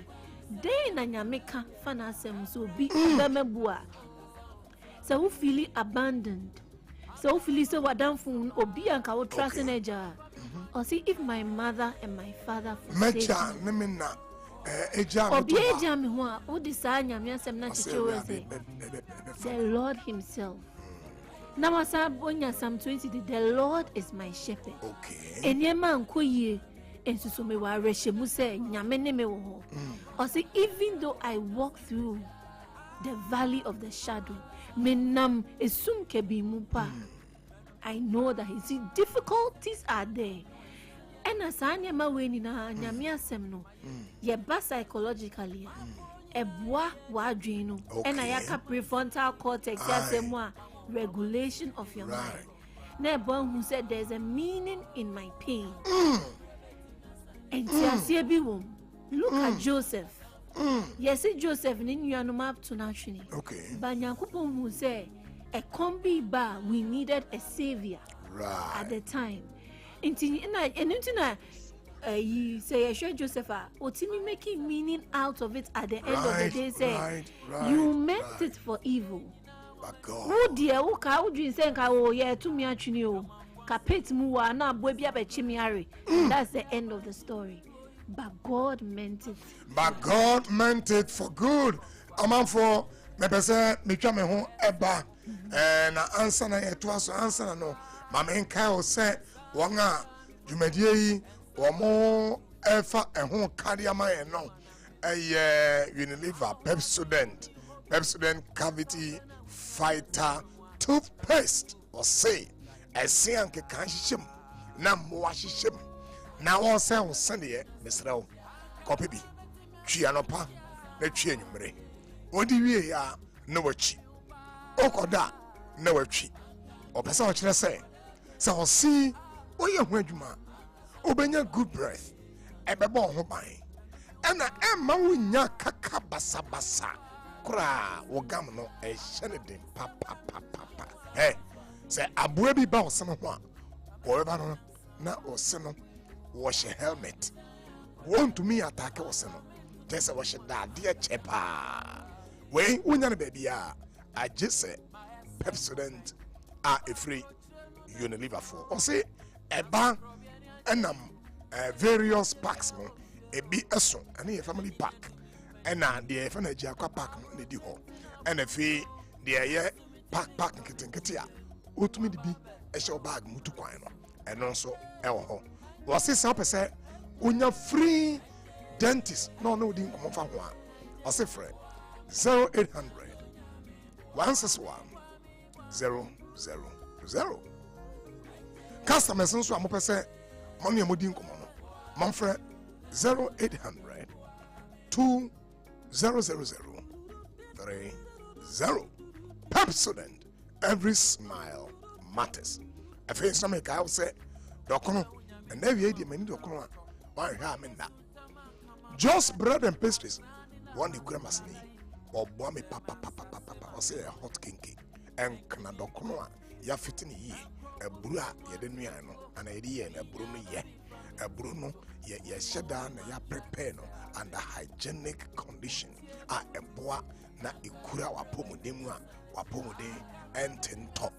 Dey na nyameka fana sem so bi bemebua. So who feel abandoned. So who feel so wadanfun obi anka wo trust eja. Or see if my mother and my father forsake me. Obi eja me ho a wo di sa nyame asem na chichewe say. The Lord himself. Now as I bonya Psalm 20, the Lord is my shepherd. Okay. And ye man koye and so me wa reshemu say nyame ne me wo. Or say even though I walk through the valley of the shadow, menam esum kebi mupa. I know that his difficulties are there. And as anya ma we ni na nyame asem no, ye ba psychologically. Eboa wa adwen no. And ayaka prefrontal cortex asem a regulation of your mind. Now, who said there's a meaning in my pain. And look at Joseph. Yes, Joseph in you are up to naturally. Okay. But Yakupon who said a combi bar, we needed a savior at the time. And you say, I sure Joseph, or Timmy making meaning out of it at the end of the day. Say, you meant it for evil. Oh dear, who cow dream saying, oh, yeah, to me, actually, Capet Mua, now, baby, up a chimiari. That's the end of the story. But God meant it. But God meant it for good. I'm for maybe say, me come home, Eba, and answer na etwas answer no. Mama in Kyle said, Wanga, you may or more efa and home cardiama and no. A Unilever Pepsodent cavity fighter toothpaste or say a sianke can shim nam wash shim now all sound Sunday Miss Row copy be Chianopa the Chianumre what do we are no chi Okoda no chi or person say so see what you went ma obenya good breath ebebo ho ban ena emma wunya kaka basa basa kura wogam no e hyene den papa hey say aboa bi ba oseno ho a wo ba no na oseno wo she helmet want to me attack oseno just wo she da de chepa we wunya no ba bia I just say Pepsodent are a free Unilever for or say eba enam various packs no ebi eso and a family pack and na the energy aqua pack no ne di ho and afi the ye pack nkete a otumi di bi e show bag mutu kwan no and also e wo ho was say 100% unya free dentist no di nkomo fa ho a o say friend 0800 161 000 customers nso amopese money amodi nkomo no manfre 0800 2000 30 Pepsodent, every smile matters. I feel some make I say dokono and every idea many dokono why am in that just bread and pastries one the cremas ni or bomb papa or say a hot kinky and kana dokono ya fitting ye a brua ye denu no and a idea and a bruno ye a bruno ye shedan ya prepare no under hygienic condition a boa na ikura wapomudemu wapomode entento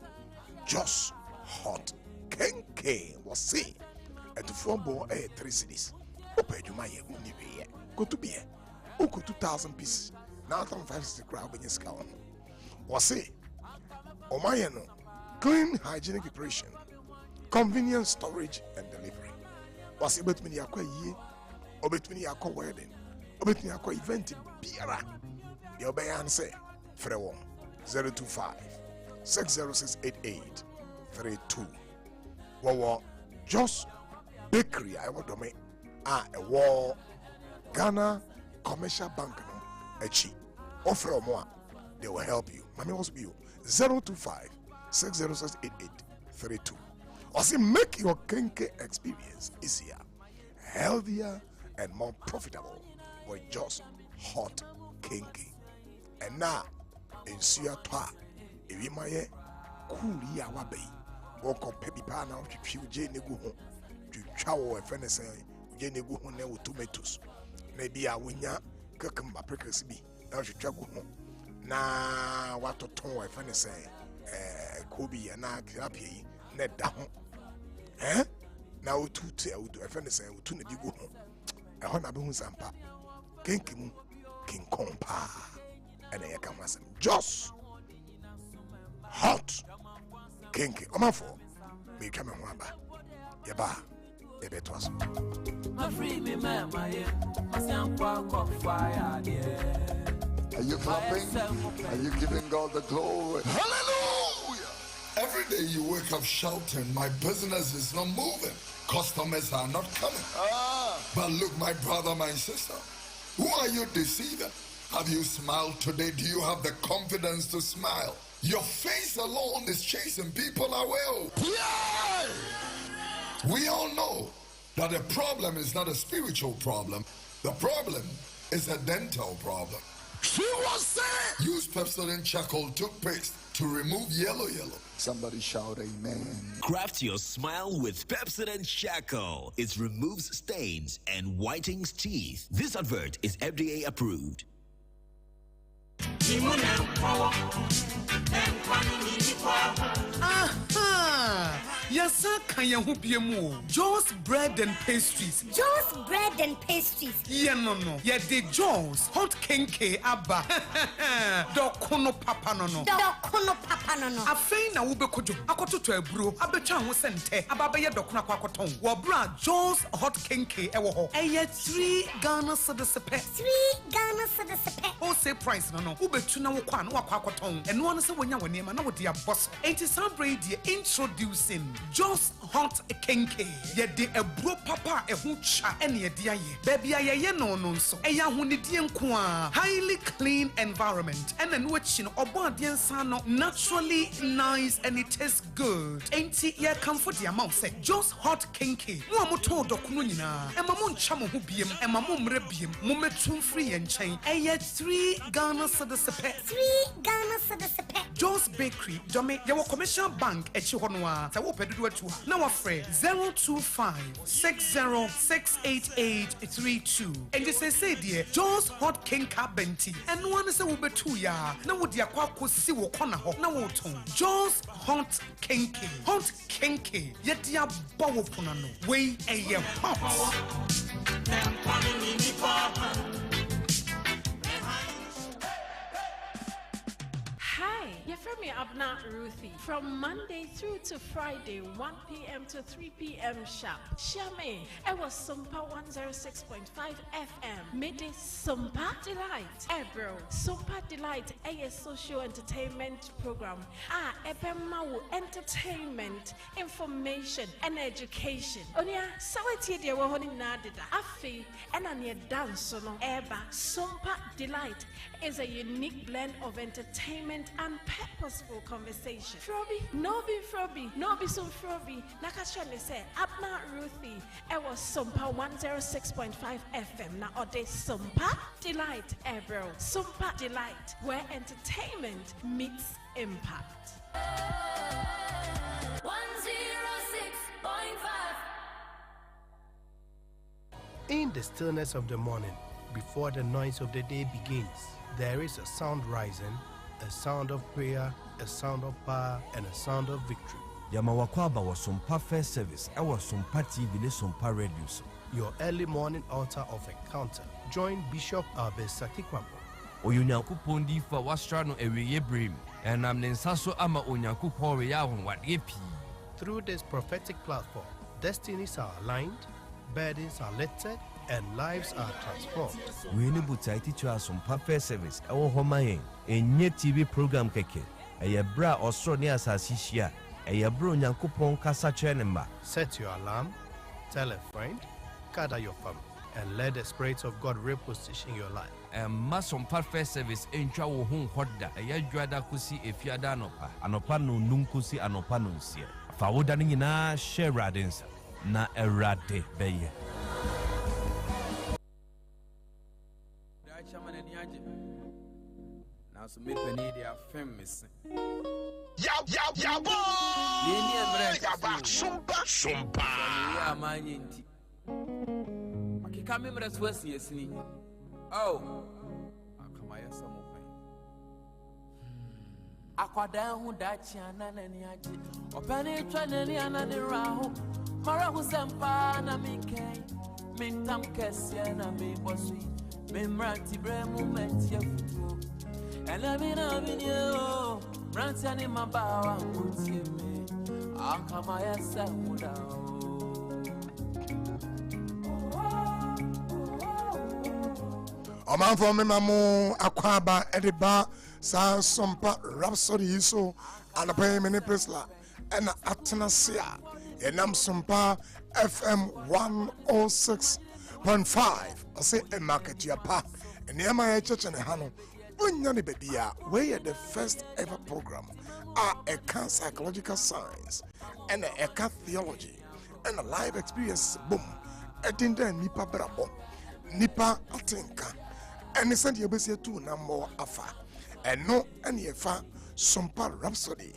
just hot kenke was see at the 4 ball 3 cities opejuma ye huni be go to be o 2000 pieces now 560 crowd when you scout was see o my no clean hygienic preparation convenient storage and delivery was able to me yakwa ye obetuni yakwa wedding obetuni yakwa event biara ye obeyan say frewon 025 6068832 wo just bakery I want to make a Ghana commercial bank no echi offer more they will help you mami also be 025 6068832 or say make your kenke experience easier, healthier and more profitable with just hot kenke. And now in Suatwa if you may cool ya wabe walk up peppy pan out to Jane go home to chow a friend say Jane go home with tomatoes maybe a winya cucumber prickles be now she travel home now what to tone a friend say Kobe and I happy net down now two tell a friend say to the go home a honorable Sompa King Compa and I come as just hot kinky. Omafo, me come and wamba. Yaba, ebe twas. My free me, my fire, Are you clapping? Are you giving God the glory? Hallelujah! Every day you wake up shouting, my business is not moving. Customers are not coming. But look, my brother, my sister, who are you deceiving? Have you smiled today? Do you have the confidence to smile? Your face alone is chasing people away. Yeah! We all know that the problem is not a spiritual problem. The problem is a dental problem. She was saying, use Pepsodent charcoal toothpaste to remove yellow. Somebody shout amen. Craft your smile with Pepsodent charcoal. It removes stains and whitens teeth. This advert is FDA approved. Yes, sir, can you be more? Joe's bread and pastries. Joe's bread and pastries. Yeah, no. Yeah, the Joe's hot kenke abba. Dokono papa no. Dokono papa no. Afei na wo bekojo. Akoto to eburo. Abecha ho sente. Ababa ye dokona kwakoton. Wo bra Joe's hot kenke ewo ho. Eye 3 Ghana cedis per. 3 Ghana cedis per. O say price no. Wo betu na wo kwa no akwakoton. Eno ono se wonya wonema na wo dia boss. Enti Sambre die introducing Joe's hot kenke. Ye de eburo papa ehu cha ene ye dia ye. Baby aye no nso. Eya hunidie nko a. Highly clean environment. And then watching obo adiensa no naturally nice and it tastes good. Enti ye comfort the amount say Joe's hot kenke. Mo amoto dokuno nyina. Ema mo ncha mo ho biem. Ema mo mre biem. Mo metum free enchen. Eye 3 Ghana cedis per. 3 Ghana cedis per. Joe's Bakery. Jome ye wo commercial bank echi ho no a. Sa wo pedudu atu a. Na wa frɛ 02560688832. And you say dear Joe's hot kenka benti. And one say wo betu ya. Na wo dia kwa kosi wo kona ho. Na wo ton. Joe's hot kenke. Hot kenke. Ye dia ba wo pona no. We eye pop. Hi, you're from me Abna Ruthie. From Monday through to Friday, 1 p.m. to 3 p.m. sharp. Shame, I was Sompa 106.5 FM. Made it Sompa Delight. Bro, Sompa Delight, a social entertainment program. Ebema entertainment, information, and education. Onia, sawati de wahoni nadida. Afi, and anya dance no. Eba, Sompa Delight is a unique blend of entertainment and purposeful conversation. Frobi, no be Frobi, no be so Frobi. Nakashane say, Abna Ruthie, it was Sompa 106.5 FM. Now, ode Sompa Delight, bro. Sompa Delight, where entertainment meets impact. 106.5. In the stillness of the morning, before the noise of the day begins, there is a sound rising, a sound of prayer, a sound of power, and a sound of victory. Yamawakwaba was Sompa First Service. I was Sompa TV, Sompa Radio. Your early morning altar of encounter. Join Bishop Albesaki Kwampo. Oyunyankupon di fa wastrano ewiye brim. And I'm Nensaso ama Onyankupon reyahon wat yepi. Through this prophetic platform, destinies are aligned, burdens are lifted, and lives are transformed. We need to teach us Sompa First Service. Our home a new TV program keke. A bra Australia Sasisia. A bro Nyankupon Kasa Chenemba. Set your alarm, tell a friend, gather your family, and let the Spirit of God reposition your life. And Sompa First Service in Chawo Hung Hoda. A Yadrada Kusi if Yadanopa. Anopano Nunkusi Anopanunsia. Fawodanina share radins. Na erade beye. Now, so me penny they are famous. Ya boy! Sompa! Yeah, my yinti. I can't remember as well, yes, oh, come I some of Aquada who dachiana and yaji. Open it, Chanani and the Raho. Mara was Empana Minke. Mintam Kessian and me was sweet. Memrati Bremu met your foot. And I mean, you. Rantan in my bow, would see me. I'll come my ass out. A man for me, Mamu Aquaba, Ediba, Sompa Rhapsody, so, and a pay many presla, and Atanasia, and Sompa FM 106.5. I say a market Yapa, and near my church and Hano. We are the first ever program. A psychological science and a theology and a life experience. Boom. Etinda nipa brabo. Nipa atinka. And it's you base two number afa. And no any afa Sompa Rhapsody.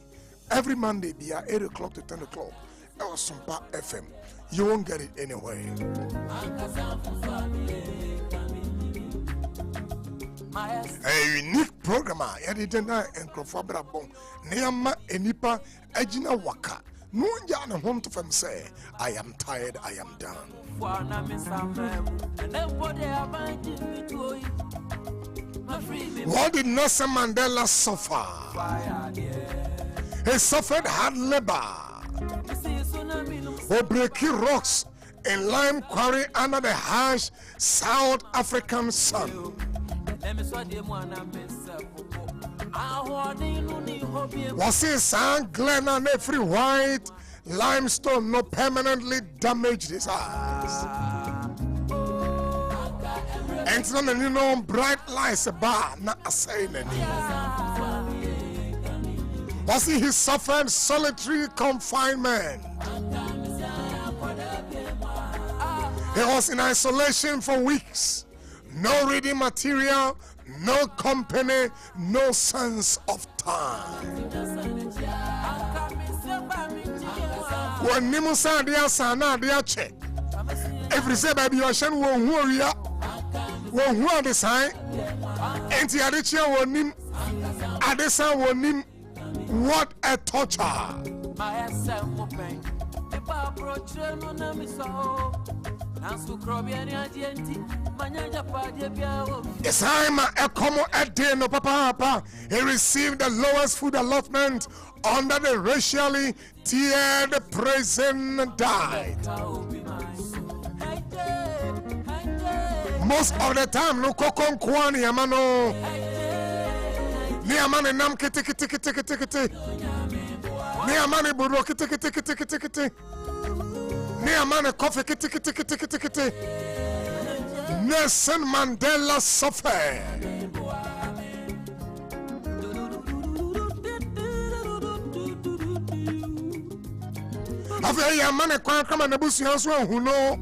Every Monday be at 8 o'clock to 10 o'clock. Or Sompa FM. You won't get it anywhere. A unique programmer, Yadidena and Crofabra Bon, Neama Enipa, Ejina Waka, Nunja na home to fam say, I am tired, I am done. What did Nelson Mandela suffer? He suffered hard labor. Or breaking rocks in lime quarry under the harsh South African sun. Was his son Glen and every white limestone not permanently damaged his eyes? And so you know bright lights about not a saying any. Was he suffered solitary confinement? He was in isolation for weeks. No reading material, no company, no sense of time. When Nimusa dia sana dia check. Every say baby you shan won warrior. Won who are the sign? Enti adichia wonim. Adesa wonim. What a torture. Yes, I'm a common day no papa. He received the lowest food allotment under the racially tiered prison diet. Most of the time, no kokon kwani amano. Ni amane nam kiti. Ni amane buro kiti. Ni amane coffee kiti. Nelson Mandela suffered. After Yamane Kwakama Nebusi Hanswa who know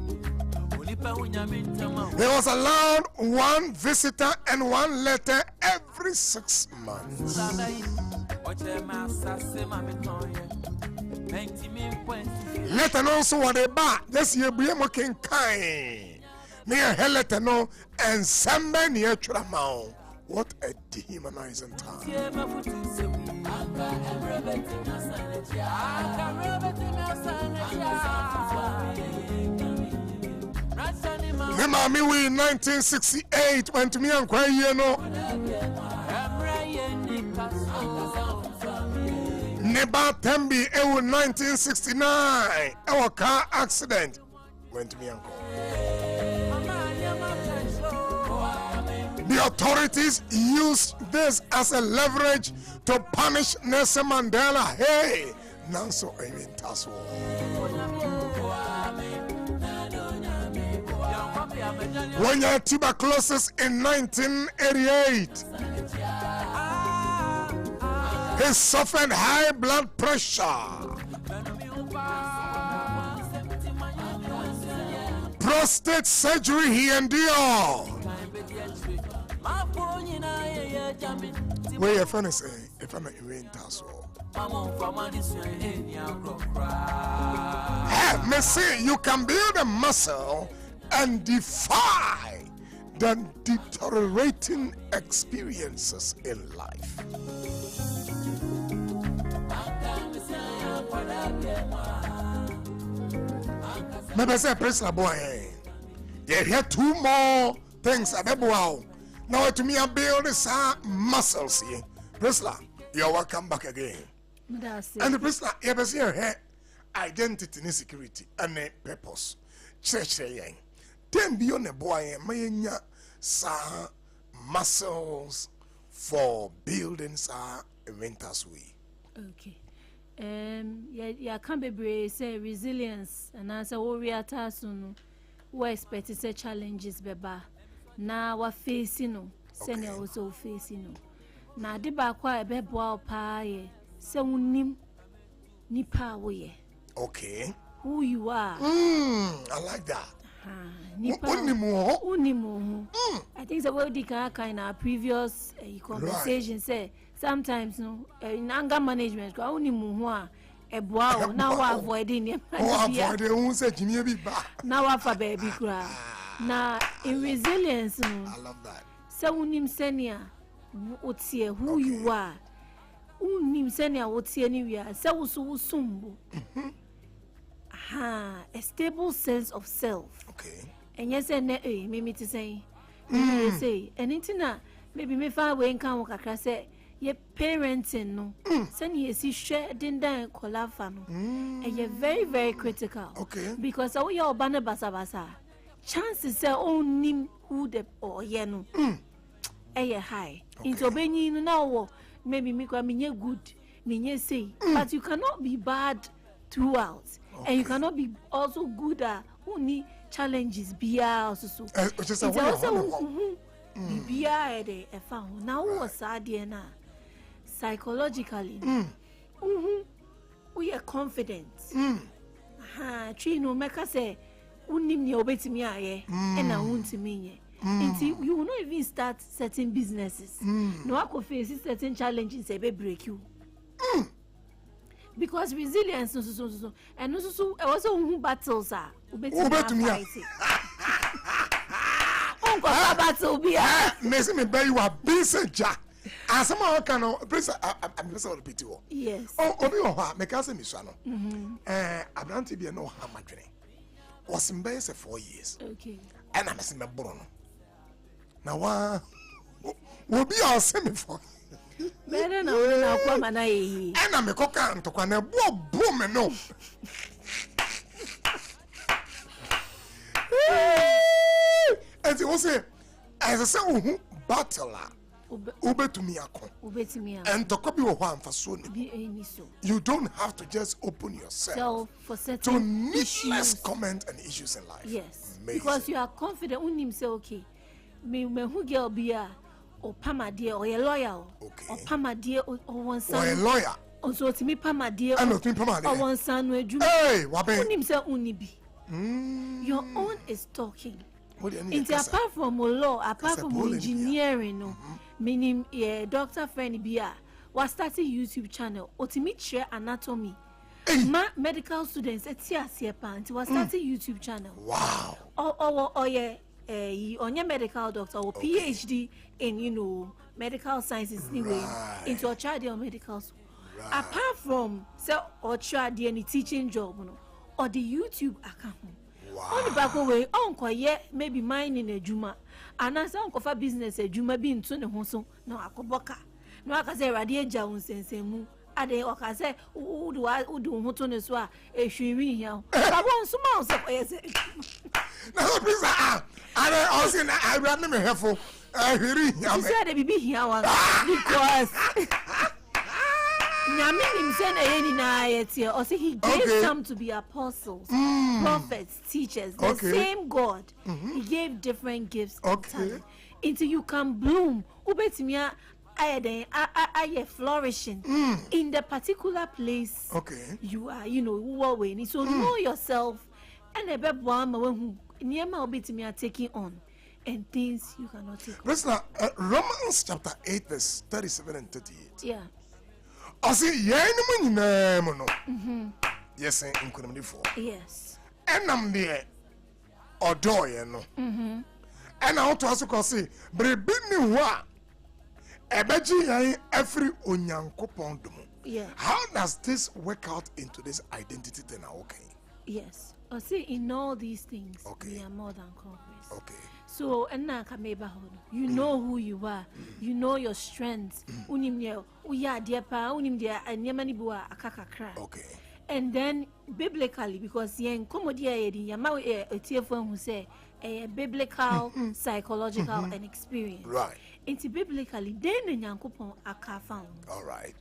he was allowed one visitor and one letter every 6 months. Letter also what they bought. This year, be making kind. Near Heleta no and Samba near Churamau. What a dehumanizing time. Remember me we in 1968 went to me and cry you know. Neba Tembi ewu 1969 our car accident went to me and cry. The authorities used this as a leverage to punish Nelson Mandela. Hey, now so I mean that's all. When you had tuberculosis in 1988, he suffered high blood pressure, prostate surgery he endured. Where your friend is saying, if I'm not in Tasso. May say you can build a muscle and defy the deteriorating experiences in life. Maybe say, praise the boy. You hear 2 more things about. Now to me, I build this muscles here. Prisla, you're welcome back again. And the Prisla, you have here identity and security and purpose. Church saying, then beyond a boy, may muscles for building winter's way. Okay. Yeah, can't be say resilience and answer warrior tasun. We expect to say challenges, beba. Na wa facing no senior also facing no na de ba kwa ebe boa pa ye se unim nipa wo ye. Okay, who you are. I like that. Nipa unimu. I think the word kind of previous conversation say sometimes no in anger management kwa unimu ho a eboa na wa avoiding him. Avoid who say jimmy be ba na wa fa baby kura. Na in resilience, I love that. So unim senior, who you are, unim senia wotie ni wi se wo so wosumbo a stable sense of self. Okay. And yes, and me to say, anything that maybe me far away and come kakra say, ye parenting no, send ye see share dinda and colafano, and you're very, very critical. Okay. Because all your banner basa chances say own nim who the or yeno, a high. Into Benny no, maybe me good, me say, but you cannot be bad throughout. Okay. And you cannot be also good at only challenges bia also so. It's also bia de e fa ho na wo saade na psychologically. We are confident. Three no make say unim ne obetimi aye e na wuntimi ye. Until you will not even start certain businesses. No I could face certain challenges e be break you. Because resilience so and also also battles are fighting. Battle be me buy you a business ja. As someone can please I'm just a pity. Yes. Oh obi ho me ka say me so no. Abranti be no ha madwene. Was in base 4 years. Okay. And I'm say me boro no. Na wa obi a say me for better na kwa mana yi. Ena me koka ntokwa na bo me no. And it was as I say battle ubetumi akon. And to copy of one for so you don't have to just open yourself for to needless comment and issues in life. Yes. Amazing. Because you are confident unim say okay. Me who girl be or pama dear or a lawyer or pama dear or one son or a lawyer also to me pama dear or one son where you himself unibi your own is talking into apart from law apart from engineering no meaning doctor friend bia was starting YouTube channel or to meet share anatomy medical students was starting YouTube channel. Wow. Or yeah on your medical doctor or PhD in medical sciences anyway into a child or medical school. Apart from or child any teaching job or the YouTube account. On the back way uncle maybe mine in a juma and as uncle for business a juma being to the hoso no akoboka no aka say radia jaun sensemu ade o ka say udu hoto ne so a ehwiri hia ba won so ma so say no please I also I ran me helpful ehwiri hia me say the bibi hia one because he gave some to be apostles, prophets, teachers. The same God, he gave different gifts. Until you can bloom. I flourishing in the particular place you are, so know yourself and a baby who are taking on and things you cannot take on. Listen, Romans chapter 8 verse 37 and 38. Yeah. I say, no. Yes, in Kunamdi 4. Yes. And I'm there. Or do you know? And I want to also say, Brebini wa Ebeji every Onyanko Pondumu. Yeah. How does this work out into this identity then? Okay. Yes. I see in all these things, we are more than conquerors. Okay. So, you know who you are. You know your strengths. Okay. And then biblically, because who say a biblical, psychological, and experience. Right. Into biblically, then Yankopon are found. All right.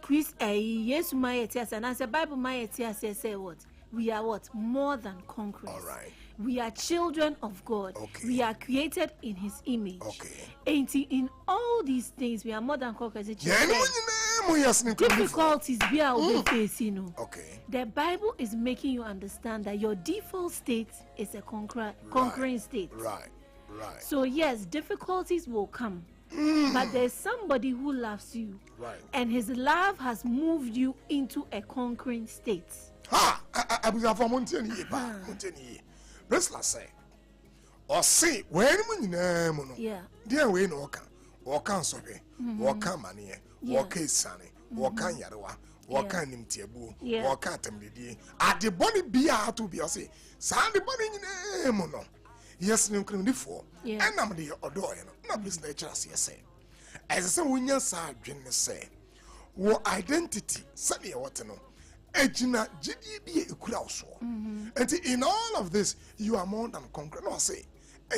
Chris, yes, my and as a Bible, my say what? We are what? More than conquerors. All right. We are children of God. Okay. We are created in His image. Okay. And in all these things, we are more than conquerors. Difficulties we are facing. Okay. The Bible is making you understand that your default state is a conquering state. Right. Right. So yes, difficulties will come. But there's somebody who loves you. Right. And His love has moved you into a conquering state. I was a Montani. Let's say, or say, when you know, yeah, dear way no can, Walkan sobe, walkan manie, walkan sane, walkan yarewa, walkan nimtiabu, walkan temdidi. At the body be out to be say, Sandy Bonnie mono. Yes, no crime for. And I'm the odor, not this nature as you say. As I say, when you say, what identity, Sunny Watano. Ejina GDB Ekurauso. And in all of this, you are more than conqueror. No, say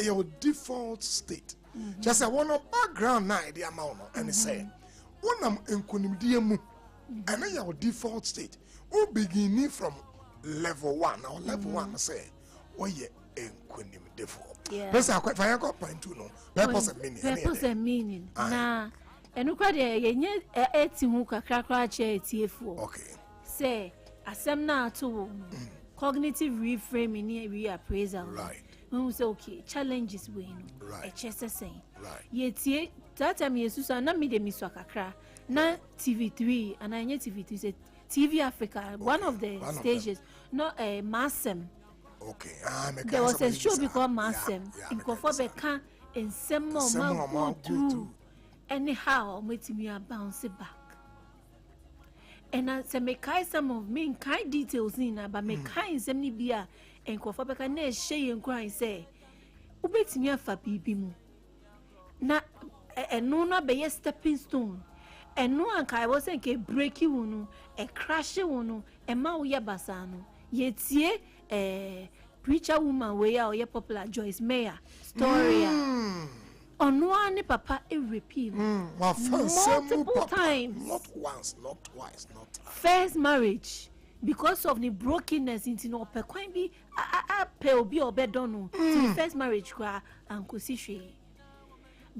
your default state. Just a one of background now, the amount, and say one am enkunimdiemu, and then your default state. Who beginning from level 1 or level 1 say, oh yeah, enkunim default. That's a quite fire point to know. Purpose and meaning. Purpose and meaning. Nah, and look at the 18 who can crack our chair. Okay. Say, asem na to cognitive reframing reappraisal. Right. When we say okay, challenges win. Right. A chest saying. Right. Yet that time Jesus na me de miswakakra na TV3 and I TV3 said TV Africa one of the stages not a Masem. Okay. There was a show because Masem in Kofobeka in some more through anyhow making me bounce back. And I say me kai some of me kai details in but me kai some ni bia and Kofobeka na share and cry say ubet me afa bibi mu na no na be stepping stone and no anka I was saying break you no e crash you no e ma wo ye basa no ye tie preacher woman we ya o popular Joyce Meyer story Onwa papa e repeat multiple times, not once, not twice, not twice. First marriage because of the brokenness into no pe kwan bi pe obi obedono the first marriage kwa ankosihwe.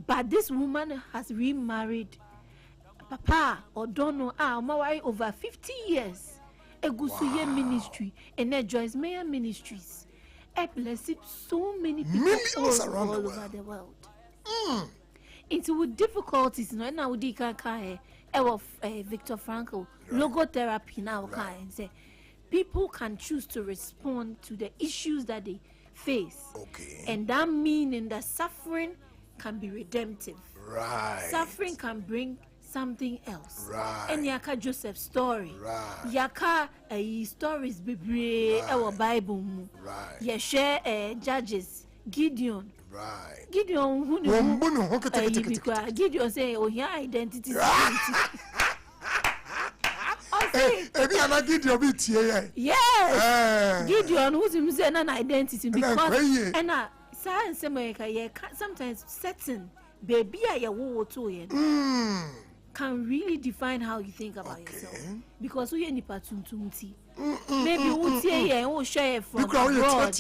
But this woman has remarried papa odono omawari over 50 years egusuye ministry and Joyce Meyer Ministries e blessed so many people all over the world. Into with difficulties, no, now we can Victor Frankl logotherapy now can say people can choose to respond to the issues that they face. Okay. And that meaning that suffering can be redemptive. Right. Suffering can bring something else. Right. And yaka Joseph's story. Right. Yaka stories be our Bible. Right. Ya share Judges, Gideon. Right. Gideon who Gideon say oh yeah identity. Yes. Gideon who's himself an identity because and science sometimes certain baby can really define how you think about yourself because we any patuntumti maybe we tie we share from abroad.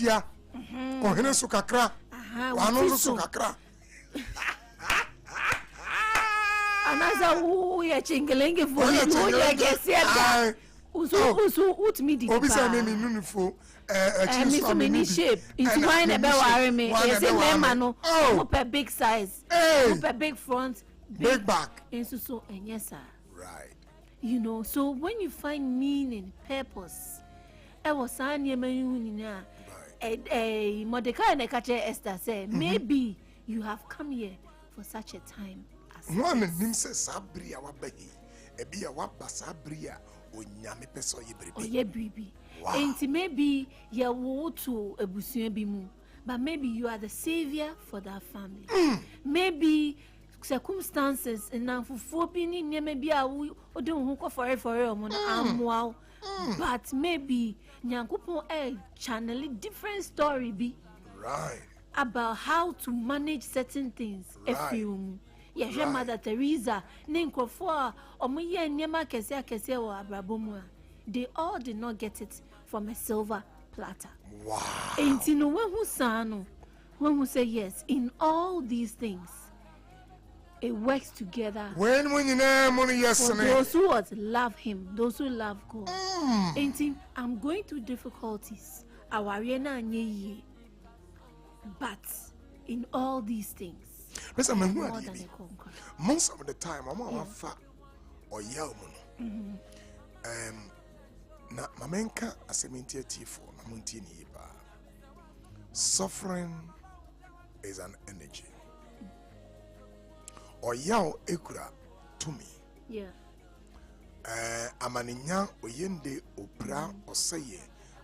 Anaza who ya chingelenge for you ya gesiada uso utmi di obisa me nunufo so many shape into wine ebe ware me yes me no per big size per big front big back and so and yes sir. Right. You know, so when you find meaning, purpose I was saying Mordecai and Esther said, maybe you have come here for such a time as this. One name says Sabria Wabahi, Ebia Wabasabria, or Yami Peso Yebribi. And maybe you will to a Busubimu, but maybe you are the savior for that family. Maybe circumstances and now for 4 being maybe I will don't hook for wow. But maybe Nyankopon channel different story be right about how to manage certain things. Right. Yes, right. Mother Teresa, Ninkofo, Omoye Nyama Kese or Abrabomu. They all did not get it from a silver platter. Wow. And you know when who say yes, in all these things it works together. When you know money yesterday. Those who love him, those who love God. And I'm going through difficulties. But in all these things, I'm more than a conqueror. Most of the time, I'm on fat or yell. Na mamenka asementia tifo na muntini iba. Suffering is an energy. Oyao ekura to me. Yeah. Amaninya oyende opra oseye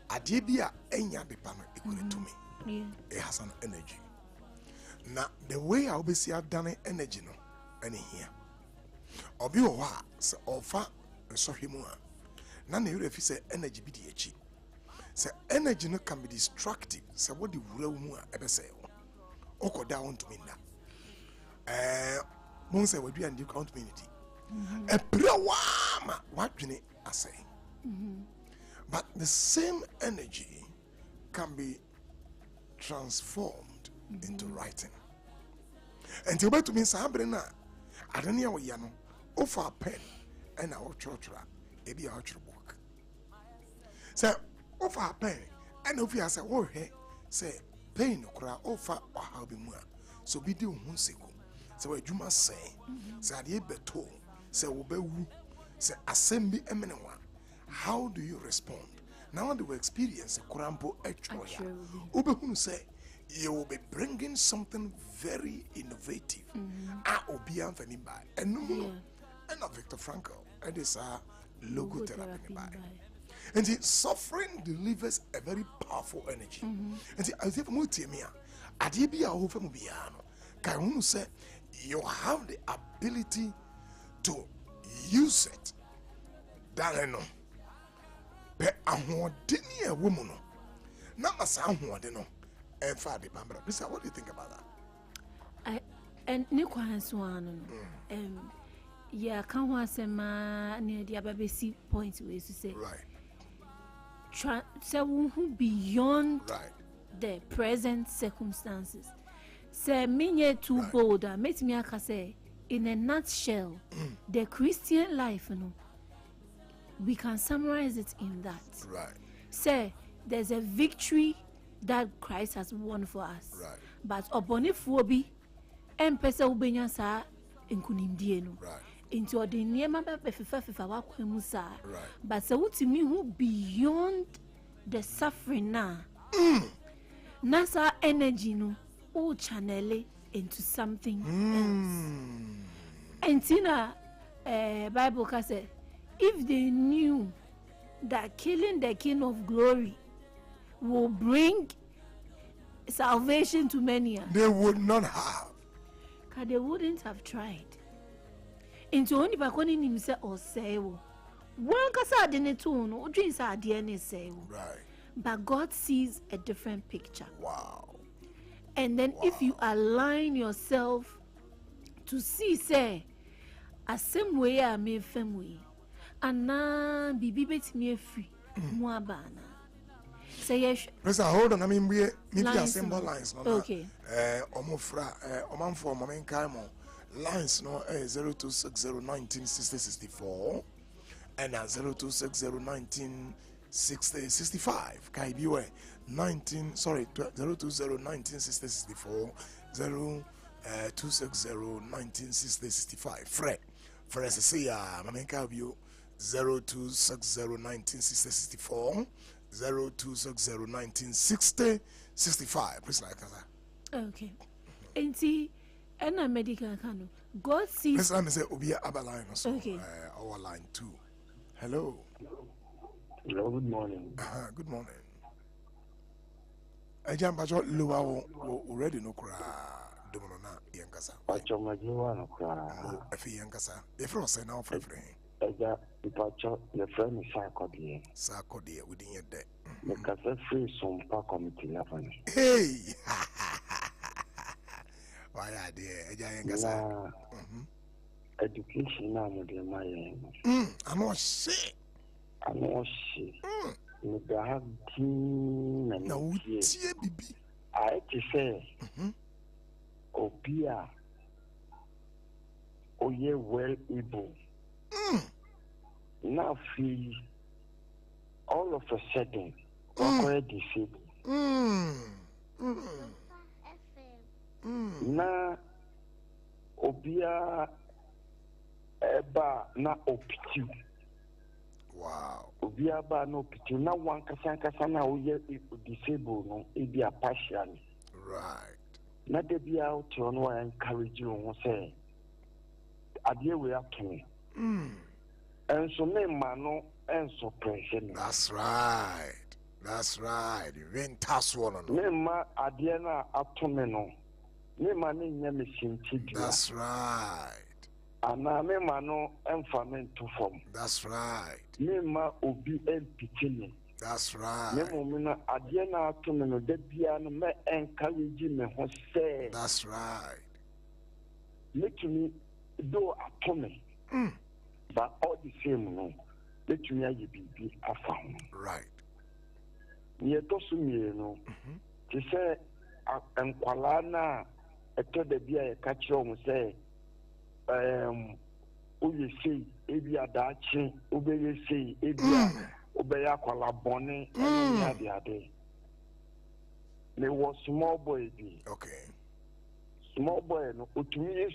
adebia enya de pano ekura to me. Yeah. It has an energy. Now the way I will see done energy no any here. Obi owa se ofa so hwemu a na na yure fi say energy bi di echi. Say energy no can be destructive. Say what the wura mu a ebe say okoda want to me na. Mon say we do and count community. What I say. But the same energy can be transformed into writing. And to me, Sabrina, I don't know what you know. Offer a pen and our church, maybe our book. So, offer a pen and if you say, oh, hey, say, pen, cry, offer or how be more. So be do one second. So, what you must say, say, I beto, say, obewu, say, assembly eminent one. How do you respond? Now the experience a Kurampo actually. Ubehunu say you will be bringing something very innovative. Obian Fenibai and no and Victor Frankl. And it's a logo therapy by. And the suffering delivers a very powerful energy. And the I think Mutimia Adibia Hofamubiano. Kaunu say you have the ability to use it. Daleno. Pe ahoɔdeni a woman no na masa ahoɔden no ɛmfa de bambra. Bisa, what do you think about that? And ne kwan so ano no yeah kan ho asema ne dia babesi point we to say right so who beyond the present circumstances say menye too bold make me aka say in a nutshell the Christian life no we can summarize it in that. Right. Say, there's a victory that Christ has won for us. Right. But obonifobi empesa ubenya sa enkunimdie no. Right. Into the niema be fifa wa kwemu sa. Right. But say utimi who beyond the suffering na. Nasa energy no o channel into something else. And tina Bible ka say if they knew that killing the King of Glory will bring salvation to many, they would not have. Because they wouldn't have tried. Into only by calling himself or say, one casa didn't tune or dreams are DNA say. Right. But God sees a different picture. Wow. And then if you align yourself to see, say, a same way I made family. Anna bibi betimi afri mu abana say yes. Press hold on, I mean we assemble lines no. Okay. Omofra omanfo momenkai mo lines no 0260196064 and 0260196065 kai biwe 0260196064 0260196065 Fred say momenkai bio 0260196064 0260196065. Please like that. Okay. And see, and a medical canoe. God sees. Let's let me say Obia Abaline or so. Okay. Our line 2. Hello. Hello, good morning. Good morning. I jump about Luau already no cry. Domona Yankasa. Pachomajiwa no cry. If Yankasa. If I say now for free. Your friend is Sarkodie. Sarkodie within your day. Because a free Sompa committee level. Hey! Why are they? Education now, my I'm not sick. I'm not sick. Maybe I have teen and no tea, baby. I say, Opia, oh, yeah, well able. Now feel all of a sudden quite disabled. Na obia eba na opitu. Wow. Obia ba na opitu na one kasa na oye disabled no ebia partially. Right. Na de bia o to no encourage you say adie we atone. And so me mano and so pressure. That's right. That's right. Even taswon no. Me ma adie na atone no. Me ma ne nya me sinti. That's right. Ana me mano enfament to form. That's right. Me ma obi empitini. That's right. Me mo na adie na atone no de bia no me encourage me ho say. That's right. Let me do atone. But all the same no. Let me be found. Right. Near Tosumi, no. To say, and Kualana, a third of the catch on say, you see, Ebia Dachi, Obey, say, Ebia, Obey Aquala Bonnie, and the other day. There was small boy. Okay. Small boy, no, to me,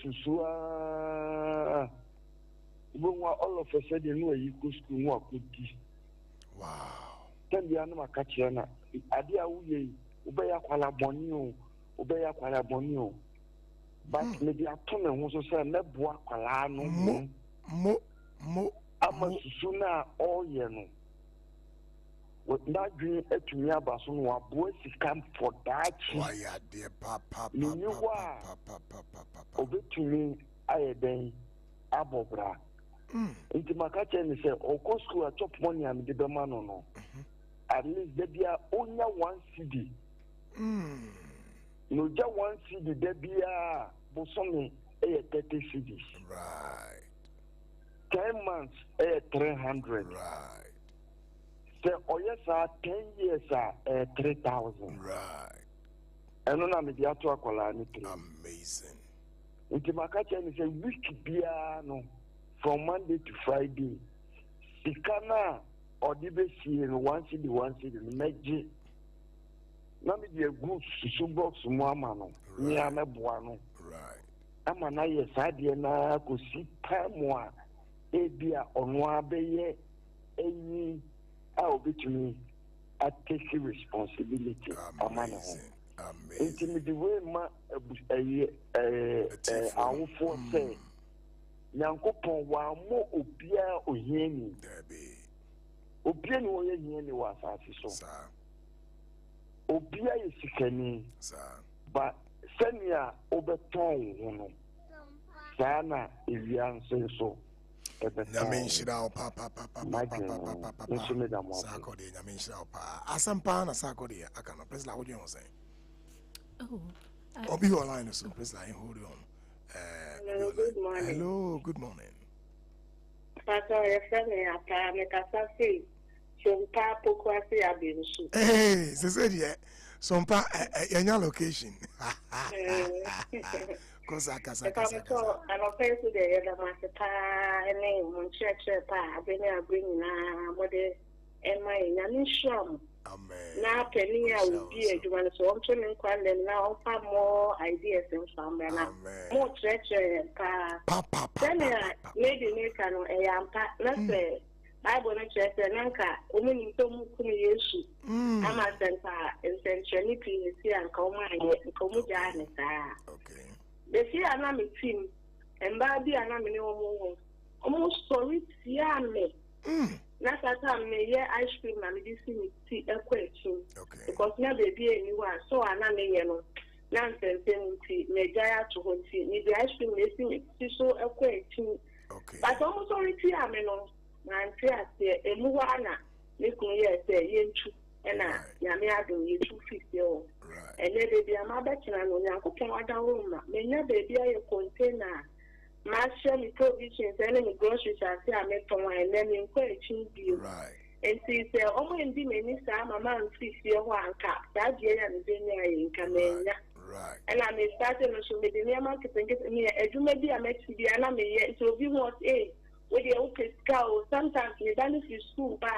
all of a sudden, you know, you go school work with this. Wow. Tell the animal catcher, Adia, obey a qualabonio, obey a qualabonio. But maybe a ton of was a nebua qualano, mo, I'm sooner all yellow. With that dream to me about some boys come for that. Why, dear papa, you knew why. Obey to me, I then abobra. Into my catcher and say, oh, go school at top money and the man no. At least there be only one CD. No, just one CD, there be a bosomi 30 CDs. Right. 10 months 300. Right. Say, oh yes, 10 years 3,000. Right. And no, I'm the actual quality. Amazing. Into my catcher and say, week piano. From Monday to Friday, Sikana or DBC and one city, Meji. Now, me a good Subox Muamano, Niana Buano. Right. I'm an IS na could see Pamwa, Abia, Onwabe, any out to me. I take responsibility. Amazing. Intimate the way our force say. Nyankopon wa mo obia ohiani dabi obia ni wo yehiani wa asase so sa obia yesikani sa ba senia obeton ho no sana ewianse so Nyamenshira papa sakode nyamenshira pa asampa na sakode akano please la what you say obi online so please la hold on. Good morning. Hello, good morning. Pastor, your friend, I Sompa Pokwasi Abinsu. Hey, Cesaria, Sompa, your location. Because I can't say, I'm a person there, the master, and name, church, I've been bringing what am I in an sham? Now, Penny, I will be a one so I'm turning quite now, far more ideas and some more treachery and papa. Then lady Nathan or a yampa, let's say, I want to check the Nanka, woman to Mukumiyashi. I'm a center and centrality is here and come Komujan. Okay. The fear I'm a team and Baby and I'm in almost sorry, Yame. Last time, ice cream and this tea a question. Because now baby anyone so I'm not nonsense tea, Majaya to hold tea, need the ice cream missing so a question. But almost already I mean, my fear say, a Muana, making yes, a yenchu, and I, Yamiado, you 250 old. And then baby, I'm a better and when I cook another room, may not be a container. Marshall provisions and any groceries I say I make for my and then encouraging you. Right. And she said, oh, in the minister, my man, 50 one cap, that year and in Camena. Right. And I may start and so maybe near market and get me as you may be a match to the enemy, it will be what a with the open scout. Sometimes you done if you school bar.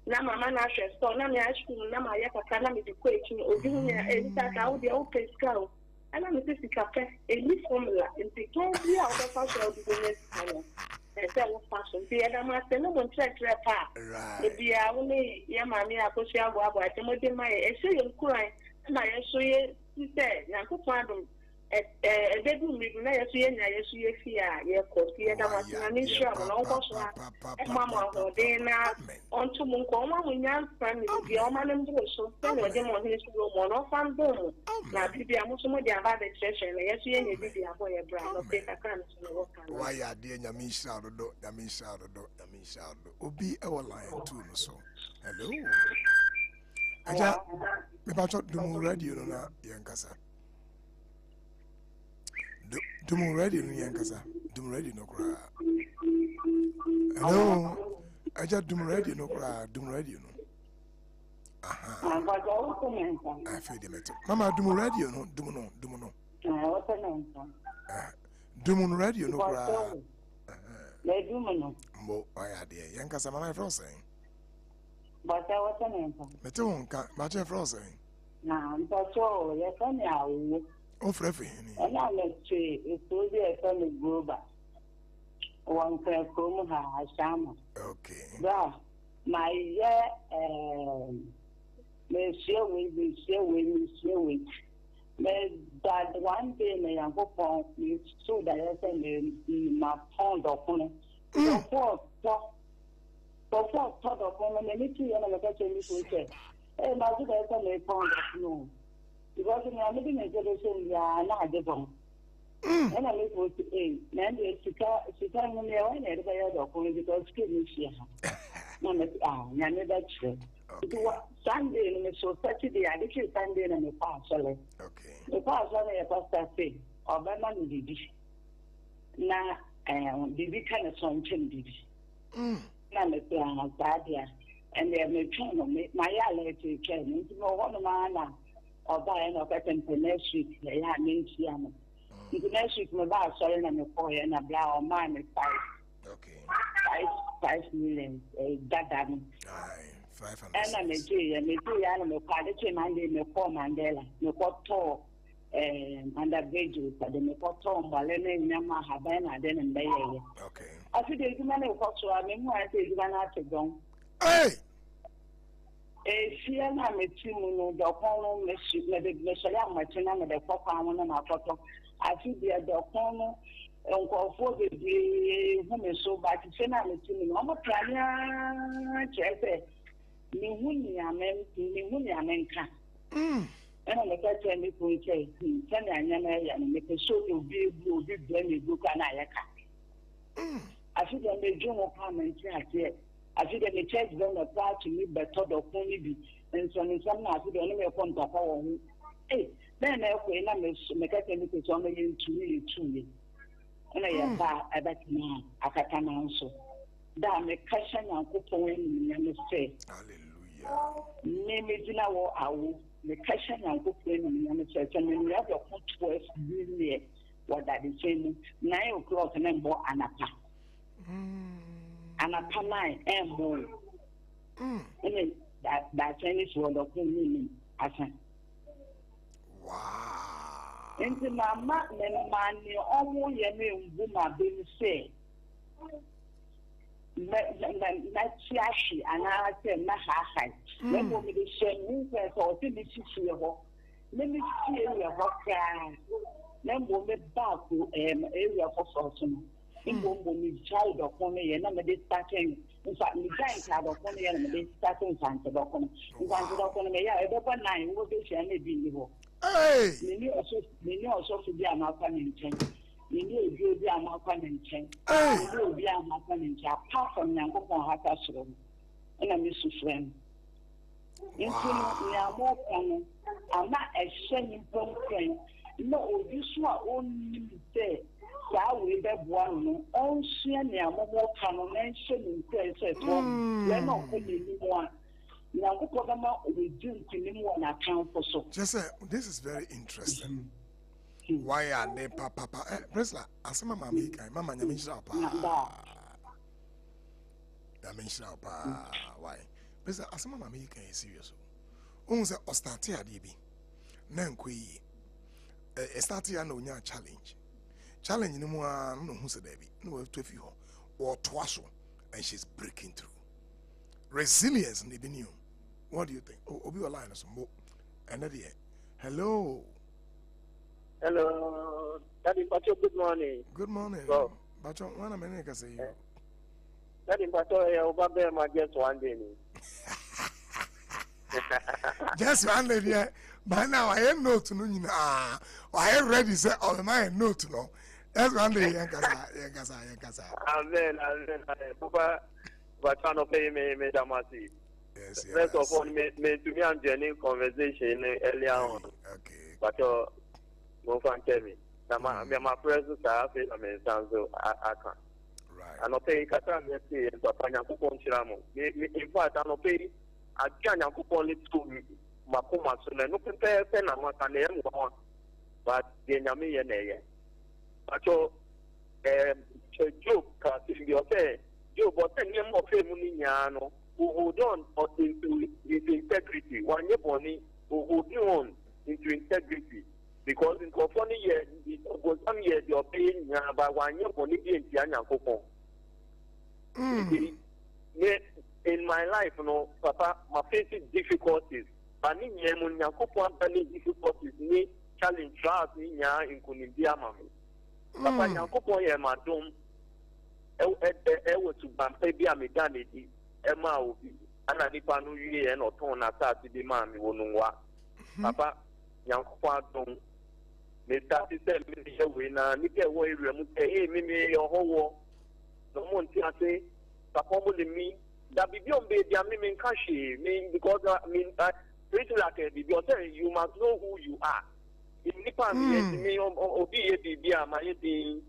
Now, my man, I shall store, now, I school, now, my yakaka, with the question, or doing any that out the open scout. And I'm a cafe, a new formula, and the candy out of fashion business. And that was fashion. The other master, no one check their part. Right. The only Yamami, I push out what I can my essay and cry. And I show you, he said, Naku Pardon, Ebedu mi na yesu ye nya yesu ye fi a ye ko fi ye da ma na ni sure mo na ko so a mama ho de na onto mu nko ma mu nya family bi o ma ne mbo so se no de mo ni so mo no fan do na bibi a mo so mo de aba de church na yesu ye nya bibi abo ye bra no pe ka kan so no kan why ya de nya mi sha do obi e wo line 2 no so hello aja me ba chot dum radio no na yankasa dum radio no yankasa dum radio no kra hello aja dum radio no kra dum radio no aha I feel the metal mama dum radio no dum no dum radio no kra le dum no mo oya de yankasa mama Forson but I was an answer. Metonka, Macha Forson. Now, that's all. Yes, I know. Oh, Freffy. And I let you, it's all the family group. One can come her, Shama. Okay. Yeah, my may share with me, share with me, share with me. That one day, may I go for you so that I send my pound of money. Before thought of woman, and it's you and I got you to say, hey, my good, I can make pound of no. Because in our living in generation, we are not the bomb. And I live with a man, she can't me away, and everybody else because kidding she has. None of that true. Sunday, and so Saturday, I did Sunday and a parcel. Okay. The parcel a pastor say, or by money did it. Now, did it kind of something did it. Na me plan asadia and they me try no me my yale to care me no one man na oba e no ka next week ya ya me ntia no next week me ba sorry na me ko ya na bla o man me 5 million dada me 500 and na me do ya no me kwa de che man de me ko Mandela me ko to undergraduate but me ko to mbale na nyama haba na de na mbeye okay I feel the human culture. I mean, I say you are to go. Hey! She and I met you, the corner, Meshaya Martina, the Papa, and my photo. I feel the corner, Uncle for the woman so bad to send out to me. I'm a prayer, Jesse. Nihunia men can. And I'm a catcher, me for a case. Send a young and make a show you be blame book and I feel that they do not come and say, I feel that the church don't apply to me, but thought of only and so in some I feel only a contact power. Hey, then I make a chemical to only to me. And I am bad at that man, I can answer. That make question and coupon and say, hallelujah. Name it in our hour, the question and coupon and say, and we have your 12 million. What that is saying 9 o'clock and then more anapa. Anapa 9 and more. And that Chinese word of meaning. Wow. And the mama and money almost yemi buma being say. Nachiashi and I say Mahai. When we the same or finish here. Let me see your cry. Then we'll be back to area for Forson. In me child of me, and I'm starting. In fact, me child of me, and I'm starting Santa Docon. In Santa Docon, I don't 9 will be sharing the hey! Many also to be a malcolm chain. Many will be a malcolm chain. Many will be a malcolm chain. Apart from Yankopon Hatasro. And I miss a friend. In more common, I'm not a shaming friend. No, this one only say, I will be one. All she and your more common mention in place. We're not putting anyone. Now, we do anyone account for so. Just this is very interesting. Why are they papa? Presla, as Mamma Mama Yamisha. Why? Presla, as Mamma Mika is serious. Once a started DB. Nankui. Started a challenge. Challenge no more, no who's a baby, no have to feel or twasso, and she's breaking through. Resilience, maybe new. What do you think? Oh, be a line or some more. Another hello. Hello, Daddy Pacho, good morning. Good morning. So, Pacho, one minute can say you. Daddy Pacho, over my just one day. Just one day, yeah. But now I am no to know. I am ready, sir. Oh, my no to know. That's one day, Yankasa. Amen. Papa, but I don't pay me, Damasi. Yes, yes. First of all, me to me and Jenny conversation earlier on. Okay. But no fan tell me. My presence are face I mean so I can. Right. I no pay kata me say papa Nyankopon chiramo. In fact I no pay I can Nyankopon let to makoma so na no prepare na maka na em ho. But the nyame ye na ye. But Job ka ti okay. Job but nyem of mu ni nya no. Who hold on into his integrity. One year boni who hold on into integrity. Because in California, some years you're paying about 1 year boni in Tianyakopon. In my life, Papa, my facing difficulties. But in Yakopon, any difficulties, ni challenge trials, ni in Kunibia Mammy. Papa Yakopon, Madam, to Bampy Amidani. Emma will be an Anipanu and or Ton Atati de Mammy Wonua. Papa, Yankopon, may start to tell me winner, Nika way, hey, me, your whole no one say, Papa will me, that be beyond baby, I mean, Kashi, mean, because I mean, pretty like a because you must know who you are. In Nipan, me, or be a baby, my thing.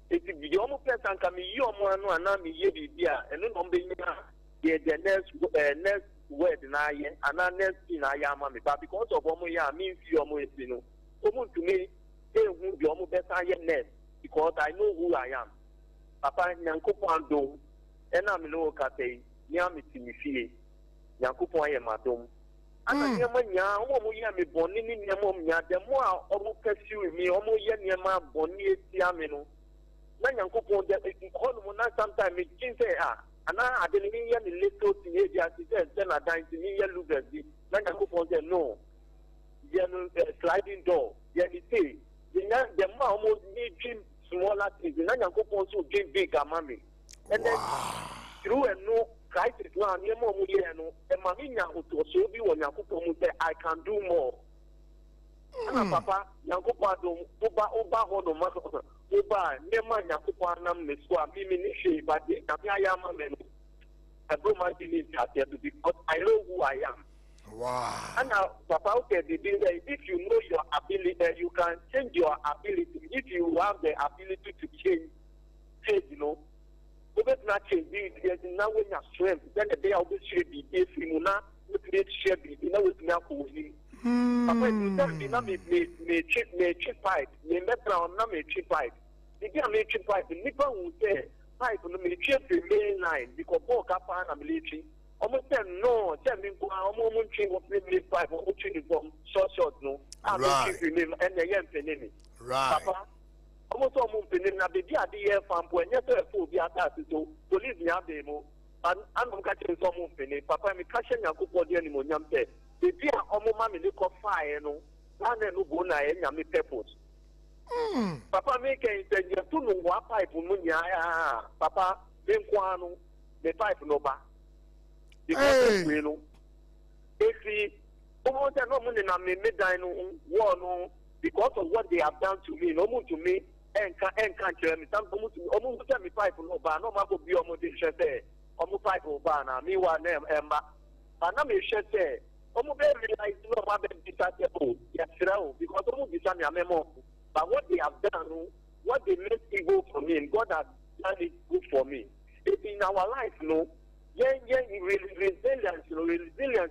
It will be almost person can be your man, and I'm a baby, and no baby. The next word na ye and next thing I am but because of omo ya means you omo esino omo to me who be omo better ye next because I know who I am. Papa Nyankopon do ena me no kate ni am timifie Nyankopon ye madom ana nyama nya omo ya me boni ni nyama nya the more omo pursue me omo ye nyama boni eti ame no na Nyankopon de ko no na sometimes me kin say and I didn't hear the little teenagers, then I died to me, look at the Nanyakopon said, no, sliding door, yeah, the man almost made smaller things, the Nanyakopon so gave big a mommy. And then through a no crisis, one, your mom, and Mamina who so be when Yakopon say, I can do more. Papa, Yankopon, Oba, hold on, Oba, Nema Yakopon, Miss Swami, but I am a man. I don't mind being here because I know who I am. Wow. And now, Papa, if you know your ability, you can change your ability. If you have the ability to change, you know, but not change, there's now when you're strength, then the day I'll be sure be if you know, with share be, you know, with me. Papa, you tell me, not me cheap pipe, me metro, not me cheap pipe. If you are me cheap pipe, the nipper will say, pipe, no me cheap the main line, because both up and military. Almost no, tell me, almost change of me pipe, almost change from short, no. I'm not cheap name and the young penny. Right. Papa, almost almost penny, now the idea from when you're so be attached to police me up demo. And I'm catching some penny. Papa, me catching a couple of animal yampe. The dear almost mammy look of fire, no. And then no go na and me peppers. Papa make a two no one pipe munya. Papa, then quano, the pipe no ba. Because we know. If we almost no money na me medino war because of what they have done to me, no more to me, and can't tell me. Some almost tell me pipe no ba, no matter be almost interested. Almost pipe no ba na me one name Emma. And I'm a shit there. Almost realize no matter be yes, because almost be some memo. But what they have done, what they made evil for me, and God has done it good for me. It's in our life, no. Resilience,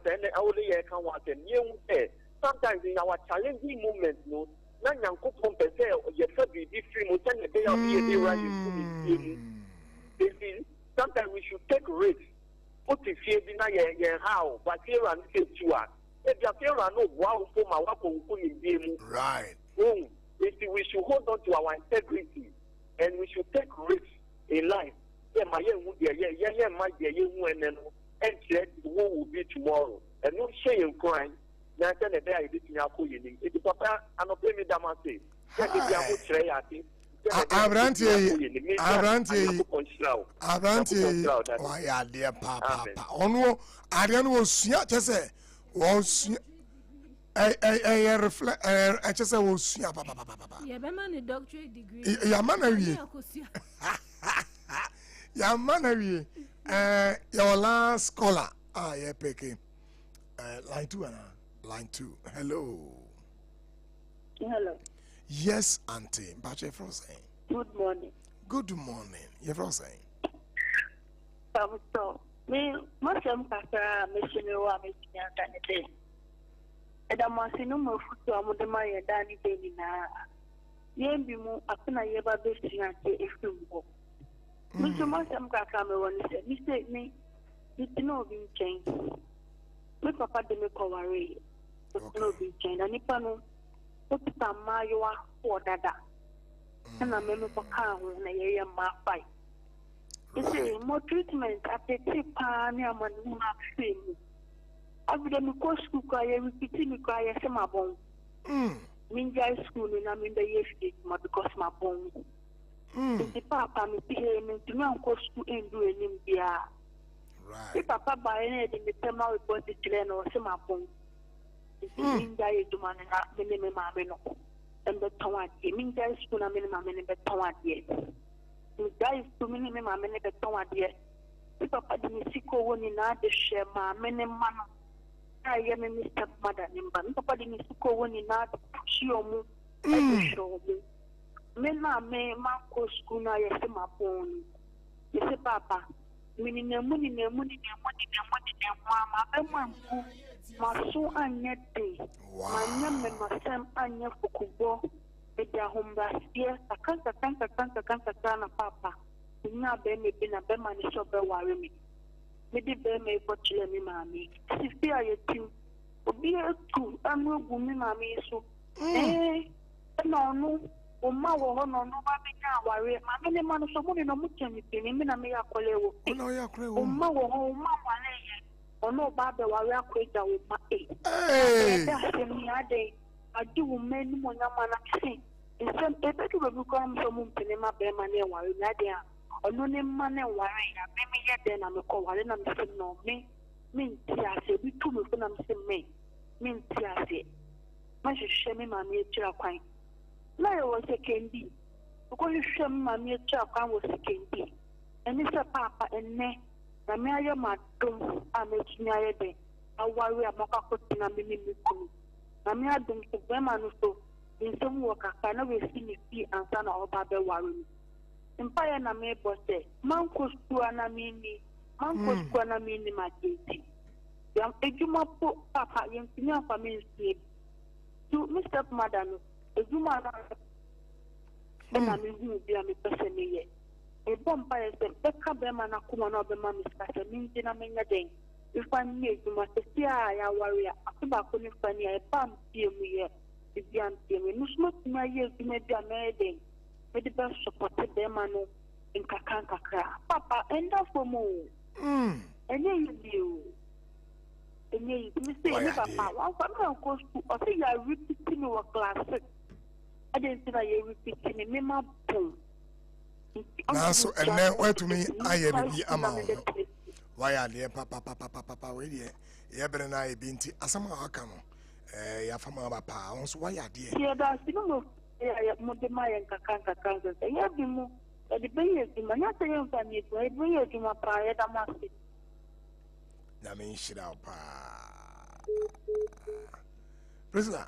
and only can want a sometimes in our challenging moments, no. Now, you can't compare your family different. Sometimes we should take risks. Put the fear in how, but here and say to us. If you fear and no wow for my right. We should hold on to our integrity and we should take risks in life. Yeah, my and who will be tomorrow. And no shame crying. Now, tell the day I did in your cooling. It's Papa and obey me, Damasi. Abrantie, why are dear papa? Ono, Arian was sweet, just say, was I reflect, I just say, was sweet, papa. Yeah, man, a doctorate degree. Your man, your last scholar. Yeah, picking. Line 2, Anna. Line 2. Hello. Hello. Yes, Auntie. But you're Forson. Good morning. Good morning. You're Forson. So, me, most of Kaka, missionary, missionary, and I'm a cinema foot on the Maya Danny Baby now. Yen be more up in a year by this year, if you go. Mr. Masam Kaka, when he said, mistake me, it's no being changed. My papa didn't call away. It's no being changed. And if I know, what's the Mayoa or Dada? And I remember for car when I hear my fight. You see, more treatment at the tip, and I'm on who have seen me. I've been in course school, I repeat me, I say my bone. Minja school, and I'm in the year because my bone. The papa, me pay me to know course school and do an India. If papa by any in the terminal report the children or some upon Minja to man and not the name of and the Tawat, Minja school, a minimum in the Tawat yet. Guys to minimum a minute at Tawat yet. If papa didn't see one in the share, my minimum. I am a Mr. Mother, and papa didn't see one in the show me. Show me. Mena me manko school na yesi maponi. Yesi papa. Mini ne muni mama masu anyete. Manya me masem anya fukubo. Eja humba siya. Kanta na papa. Ina be me bina be mani sobe wari mi. Midi be me ipochile mi mami. Sifi ayetim. Obi etu anu gumi mami isu. No. Oma wo no ba me nya ware ma me ne ma no so mo ne no mu chemi pini me na me ya kole wo oma wo oma wale ye ono ba be ware akweda wo ma da se mi ade adu wo me ni mo nya ma na se nsem ebe ki be ko am so mu pini ma be ma ne ware na de a ono ne ma ne ware ya me ye de na me ko ware na me se no me nti ase bi tu me ko na me se me nti ase ma hwehwe me ma me tira kwan. No, I was a candy. Because you show my mere child, I was a candy. And Mr. Papa and me, the mayor, my doom, I make me a day. I worry about a mini. I may have done to them and so in some work I can never see me see and son of Baba worry. Empire and I may boss say, Manco Squana mini, Manco Squana mini, my dainty. Young Ejuma put Papa, young senior family sleep. To Mr. Madame. Ejuma na me hu bia me pese me ye e bomba ye se beka be ma na kuma na be ma me skase me nti na me nya den ifa ni ejuma se tia ya warrior atuba ko ni fani e pam tie mu ye e bia ntie me no smart na ye ejuma bia me den me de be support be ma no nkaka papa enda for mo enye you enye you me say me papa wa fa ko school o say ya repeat me wa class I didn't say I repeating me, my boom. Now, so and then where to me, I am be amount. Why are there, papa, wait here? You better not be into Asama Hakano. Ya fama papa, once why are there? Yeah, that's no more than my Kakaka cousins. I have been more at the Bay of the Manata family, I bring you to my pride. I must be. I mean, shit out, Prisoner.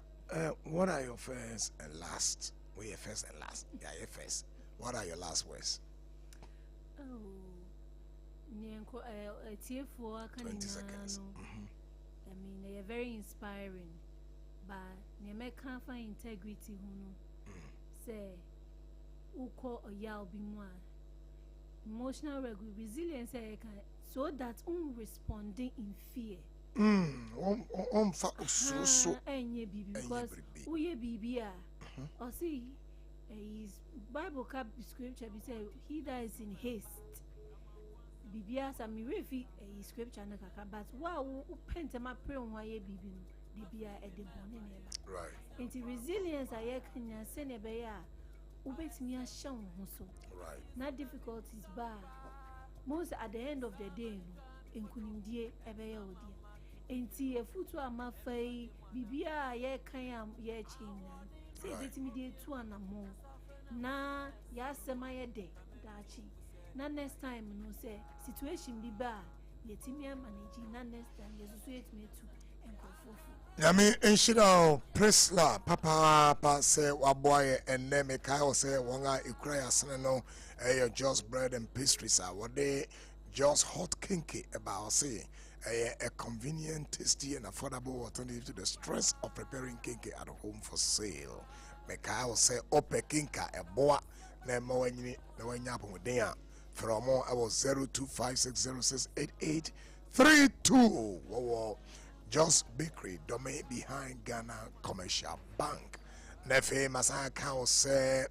What are your first and last? Well, your first and last. Yeah, your first. What are your last words? 20 seconds. I mean, they are very inspiring. But you may can't find integrity. Say, uko or yao be more emotional resilience. So that responding in fear. So because uye bibia or see his Bible cap scripture be say he that is in haste bibia some refi a scripture na kaka but wow pente ma pray on why bibi debia edebone neba. Right. Enti resilience ayekanya senebeya ubetimi ahye wo so. Right. Not difficulties ba. Most at the end of the day no enkunimdie ebeye odia. Enti efutu amafai bibia ayekan ye china. Say betimi die tu anamo. Na ya sema ye de dachi. Na next time no say situation bi ba yetimi manage na next time yesusu yetimi tu enkofofu. Yami enshira presla papa say waboy and name kai say wonga ikraya sene no just bread and pastries are what they just hot kinky about say a convenient, tasty and affordable alternative to the stress of preparing kinky at home for sale. Mekai will say ope kinka a boa na mo wanyini na wanyapo mudea from more I was 0256068832 wo Just Bakery domain behind Ghana Commercial Bank. Nefe masaka will say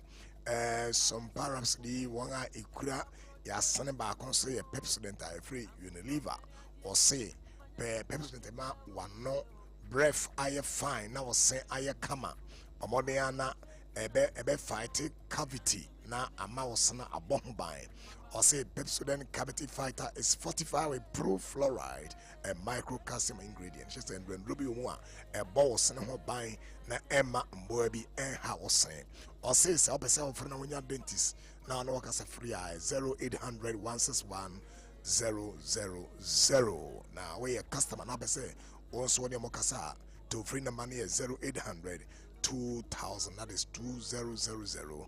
Sompa Rhapsody wanga ikura ya sane ba konse a Pepsodent a free Unilever or say Pepsodent ma wano breath aye fine na was say aye kama Omodiana ebe fight cavity na ama wasana abombai or say Pepsodent cavity fighter is fortified with pro fluoride and microcalcium ingredients. She said when Ruby Moa a ball send her buying na Emma Mbobi and how was saying or say so person for when your dentist now no workers free 0800 161 000. Now we a customer now say also when your mokasa to free the money is 0800 2000, that is 200030.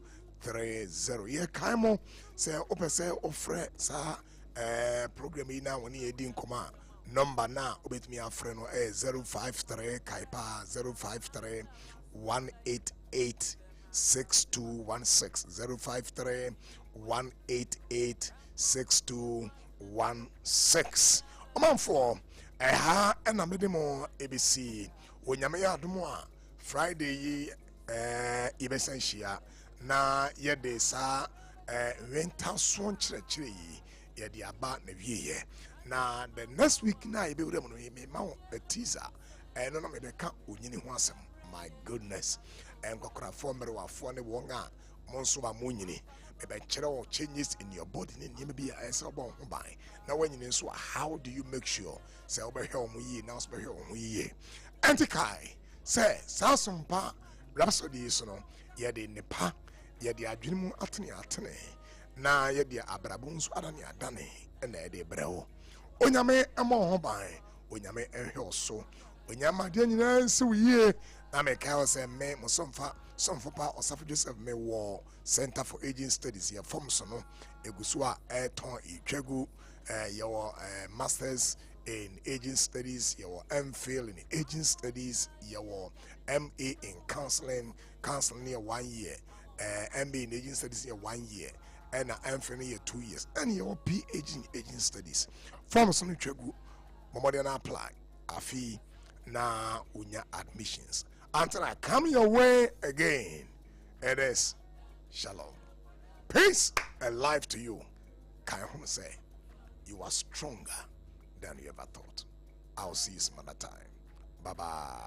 Yeah, Kaimo say open say offer sa program ina when you didn't come number now obet me a friend 053 Kaipa 053 188 6216 053 188 6216. Oman for and I'm more ABC when Yamaya Dumoa Friday ye Ibesensia na yede sa rental swan chire yede aba na wiye na the next week na ibe wure no me ma a teaser no no me de ka onyini ho asem. My goodness and kokra formere wa fo ne wonga monso ba monyini ebe kire o changes in your body ne nyeme bi a ese obon ho ban na wanyini so how do you make sure say obehwe omo yi na so behwe omo yi antikai say Sompa Rhapsody so no yede nepa yede adwene mu atene na yede abrabo nso adane adane na yede brewo onyame amo ho ban onyame ehwe so onyama de nyina nsi wiye na me ka say me mo Sompa Osafor Joseph me wo Center for Aging Studies here Forson no egusu a eton itwagu your masters in Aging Studies, your MPhil in Aging Studies, your MA in counseling here 1 year, MA in Aging Studies here 1 year, and MPhil here 2 years, and your PhD in Aging Studies. From some tregu, Momodiana apply, a fee na unya admissions. Until I come your way again, it is shalom, peace, and life to you. Can I say you are stronger than you ever thought. I'll see you some other time. Bye bye.